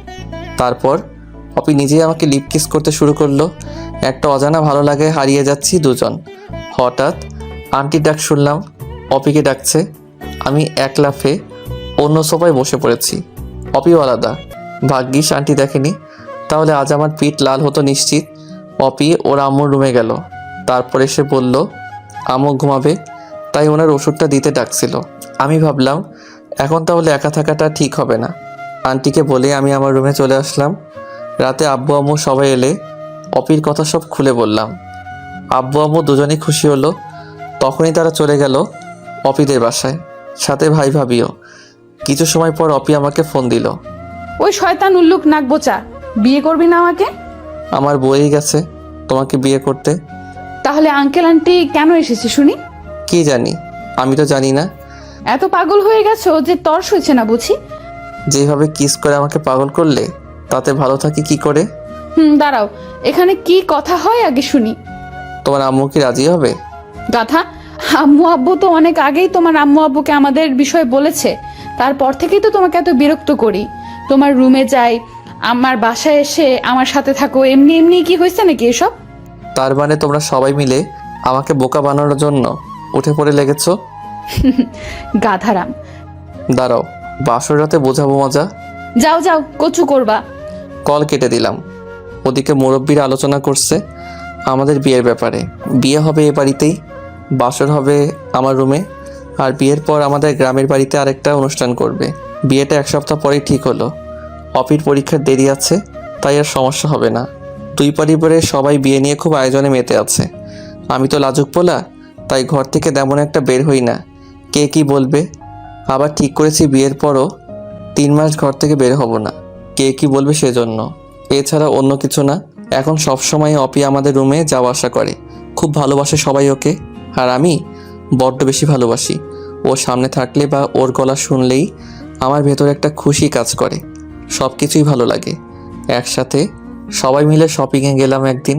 তারপর অপি নিজেই আমাকে লিপ কিস করতে শুরু করলো। একটা অজানা ভালো লাগে, হারিয়ে যাচ্ছি দুজন। হঠাৎ আন্টির ডাক শুনলাম, অপিকে ডাকছে। আমি এক লাফে অন্য সোফায় বসে পড়েছি। অপিও আলাদা। ভাগ্যিস আন্টি দেখেনি, তাহলে আজ আমার পিঠ লাল হতো নিশ্চিত। অপি ওর আম্মুর রুমে গেল, তারপর এসে বলল আম্মু ঘুমাবে, তাই ওনার ওষুধটা দিতে ডাকছিল। আমি ভাবলাম এখন তাহলে একা থাকাটা ঠিক হবে না। আন্টিকে বলে আমি আমার রুমে চলে আসলাম। রাতে আব্বু আম্মু সবাই এলে অপির কথা সব খুলে বললাম। আব্বু আম্মু দুজনেই খুশি হলো। তখনই তারা চলে গেল অপিদের বাসায়, সাথে ভাই ভাবিও। কিছু সময় পর অপি আমাকে ফোন দিল। ওই শয়তান উল্লুক নাক বোচা, বিয়ে করবি না আমাকে? আমার বই গেছে তোমাকে বিয়ে করতে। তাহলে আঙ্কেল আন্টি কেন এসেছে শুনি? কি জানি, আমি তো জানি না। এত পাগল হয়ে গেছো যে তর্স হয়েছে না বুঝি? যেভাবে কিস করে আমাকে পাগল করলে তাতে ভালো থাকি কি করে? দাঁড়াও, এখানে কি কথা হয় আগে শুনি। তোমার আম্মু কি রাজি হবে? গাথা, আম্মু আব্বু তো অনেক আগেই তোমার আম্মু আব্বুকে আমাদের বিষয়ে বলেছে। তারপর থেকেই তো তোমাকে এত বিরক্ত করি। তোমার রুমে যাই, আমার বাসায় এসে আমার সাথে থাকো, এমনি এমনি কি হয়েছে নাকি এসব? তার মানে তোমরা সবাই মিলে আমাকে বোকা বানানোর জন্য উঠে পড়ে লেগেছো? গাধারাম। দাঁড়াও, বাসর রাতে বোঝাবো মজা। যাও যাও, কচু করবা। কল কেটে দিলাম। ওদিকে মুরব্বীরা আলোচনা করছে আমাদের বিয়ের ব্যাপারে। বিয়ে হবে এ বাড়িতেই, বাসর হবে আমার রুমে, আর বিয়ের পর আমাদের গ্রামের বাড়িতে আরেকটা অনুষ্ঠান করবে। বিয়েটা 1 সপ্তাহ পরেই ঠিক হলো। অপির পরীক্ষার দেরি আছে, তাই আর সমস্যা হবে না। দুই পরিবারের সবাই বিয়ে নিয়ে খুব আয়োজনে মেতে আছে। আমি তো লাজুক পোলা, তাই ঘর থেকে তেমন একটা বের হই না। কে কি বলবে? আবার ঠিক করেছি বিয়ের পরও 3 মাস ঘর থেকে বের হব না। কে কি বলবে সেজন্য, এছাড়া অন্য কিছু না। এখন সব সময় অপি আমাদের রুমে যাওয়া আসা করে। খুব ভালোবাসে সবাই ওকে, আর আমি বড্ড বেশি ভালোবাসি। ও সামনে থাকলে বা ওর গলা শুনলেই আমার ভেতরে একটা খুশি কাজ করে। সব কিছুই ভালো লাগে। একসাথে সবাই মিলে শপিংয়ে গেলাম একদিন।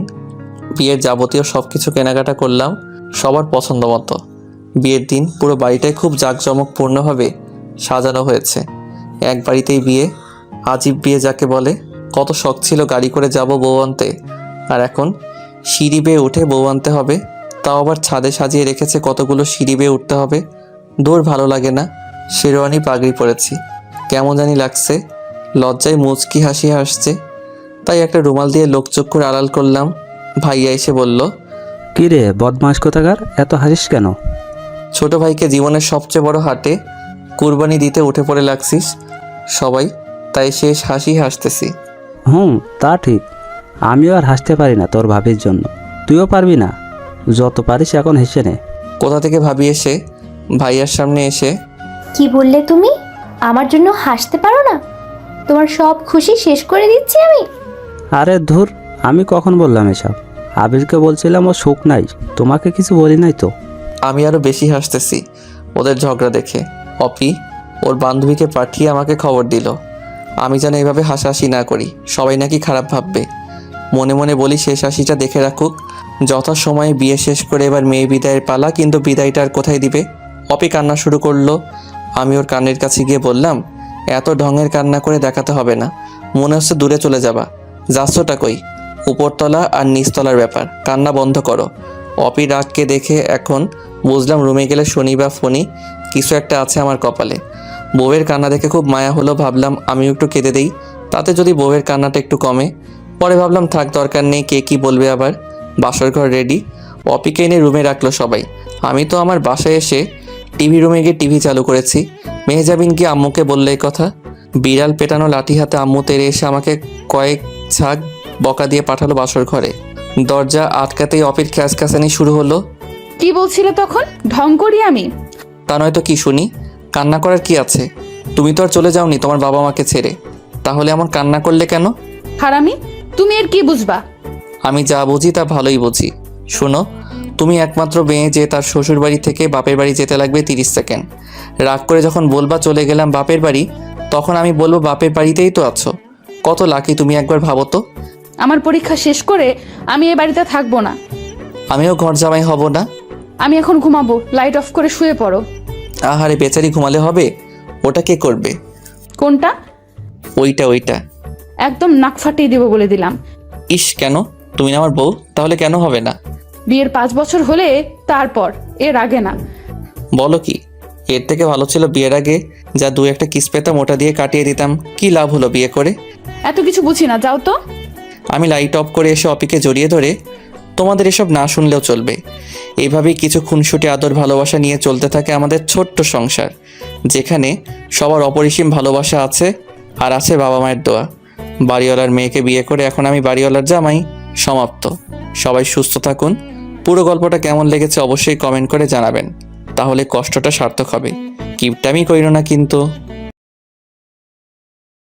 বিয়ের যাবতীয় সব কিছু কেনাকাটা করলাম সবার পছন্দ মতো। বিয়ের দিন পুরো বাড়িটাই খুব জাঁকজমকপূর্ণভাবে সাজানো হয়েছে। এক বাড়িতেই বিয়ে, আজীব বিয়ে যাকে বলে। কত শখ ছিল গাড়ি করে যাব বউ আনতে, আর এখন সিঁড়ি বেয়ে উঠে বউ আনতে হবে। তাও আবার ছাদে সাজিয়ে রেখেছে কতগুলো সিঁড়ি বেয়ে উঠতে হবে। দূর ভালো লাগে না। শেরওয়ানি পাগড়ি পরেছি, কেমন জানি লাগছে। লজ্জায় মুচকি হাসি আসছে, তাই একটা রুমাল দিয়ে লোকচক্ষুর আড়াল করলাম। ভাইয়া এসে বলল, কি রে বদমাস কোথাকার, এত হাসিস কেন? ছোট ভাইকে জীবনের সবচেয়ে বড় হাটে কুরবানি দিতে উঠে পড়ে লাগছিস সবাই, তাই শেষ হাসি হাসতেছি। তা ঠিক, আমিও আর হাসতে পারি না তোর ভাবির জন্য। তুইও পারবি না, যত পারিস এখন হেসে নে। কোথা থেকে ভাবি এসে ভাইয়ার সামনে এসে, কি বললে তুমি? আমার জন্য হাসতে পারো না? তোমার সব খুশি শেষ করে দিচ্ছি আমি। আরে ধুর, আমি কখন বললাম এসব? আবিরকে বলছিলাম ও সুখ নাই, তোমাকে কিছু বলি নাই তো। আমি আরো বেশি হাসতেছি ওদের ঝগড়া দেখে। অপি ওর বান্ধবীকে পাঠিয়ে আমাকে খবর দিল আমি যেন এইভাবে হাসাহাসি না করি, সবাই নাকি খারাপ ভাববে। মনে মনে বলি শেষ হাসিটা দেখে রাখুক। যথাসময়ে বিয়ে শেষ করে এবার মেয়ে বিদায়ের পালা, কিন্তু বিদায়টা আর কোথায় দিবে? অপি কান্না শুরু করলো। আমি ওর কানের কাছে গিয়ে বললাম, এত ঢঙের কান্না করে দেখাতে হবে না, মনে হচ্ছে দূরে চলে যাবা। যাচ্ছটা কই? উপরতলা আর নিচতলার ব্যাপার, কান্না বন্ধ করো। অপি রাগকে দেখে এখন বুঝলাম রুমে গেলে শনি বা ফনি কিছু একটা আছে আমার কপালে। বউয়ের কান্না দেখে খুব মায়া হলো, ভাবলাম আমিও একটু কেঁদে দেই, তাতে যদি বউয়ের কান্নাটা একটু কমে। পরে ভাবলাম থাক, দরকার নেই, কে কি বলবে আবার। বাসর ঘর রেডি, অপিকে এনে রুমে রাখলো সবাই। আমি তো আমার বাসায় এসে টিভি রুমে গিয়ে টিভি চালু করেছি। মেহজাবিন কি আম্মুকে বললে এই কথা? বিড়াল পেটানো লাঠি হাতে আম্মু তেড়ে এসে আমাকে কয়েক ঝাঁক বকা দিয়ে পাঠালো বাসর ঘরে। দরজা আটকাতেই অপির খ্যাসখ্যাসানি শুরু হলো। কি বলছিলে তখন? ঢং করি আমি? তা নয়তো কি শুনি, কান্না করার কি আছে? তুমি তো আর চলে যাওনি তোমার বাবা মাকে ছেড়ে, তাহলে এমন কান্না করলে কেন? হারামি, তুমি এর কি বুঝবা? আমি যা বুঝি তা ভালোই বুঝি। শোনো, তুমি একমাত্র মেয়ে যে তার শ্বশুর বাড়ি থেকে বাপের বাড়ি যেতে লাগবে 30 সেকেন্ড। রাগ করে যখন বলবা চলে গেলাম বাপের বাড়ি, তখন আমি বলবো বাপের বাড়িতেই তো আছো। কত লাকি তুমি, একবার ভাবো তো। আমার পরীক্ষা শেষ করে আমি এই বাড়িতে থাকবো না। আমিও ঘর জামাই হব না। আমি এখন ঘুমাবো, লাইট অফ করে শুয়ে পড়ো। আহারে বেচারি, ঘুমালে হবে? ওটা কে করবে? কোনটা? ওইটা। একদম নাক ফাটিয়ে দেবো বলে দিলাম। ইস, কেন? তুমি না আমার বউ, তাহলে কেন হবে না? বিয়ের 5 বছর হলে তারপর, এর আগে না। বলো কি? এর থেকে ভালো ছিল বিয়ের আগে যা 2-1টা কিস পেতাম ওটা দিয়ে কাটিয়ে দিতাম। কি লাভ হলো বিয়ে করে? এত কিছু বুঝি না, যাও তো। আমি লাইট অফ করে এসে অপিকে জড়িয়ে ধরে, তোমাদের এসব না শুনলেও চলবে। এইভাবেই কিছু খুনসুটি আদর ভালোবাসা নিয়ে চলতে থাকে আমাদের ছোট্ট সংসার, যেখানে সবার অপরিসীম ভালোবাসা আছে, আর আছে বাবা মায়ের দোয়া। বাড়িওয়ালার মেয়েকে বিয়ে করে এখন আমি বাড়িওয়ালার জামাই। সমাপ্ত। সবাই সুস্থ থাকুন। পুরো গল্পটা কেমন লেগেছে অবশ্যই কমেন্ট করে জানাবেন, তাহলে কষ্টটা সার্থক হবে। কিপটামি কইরো না কিন্তু।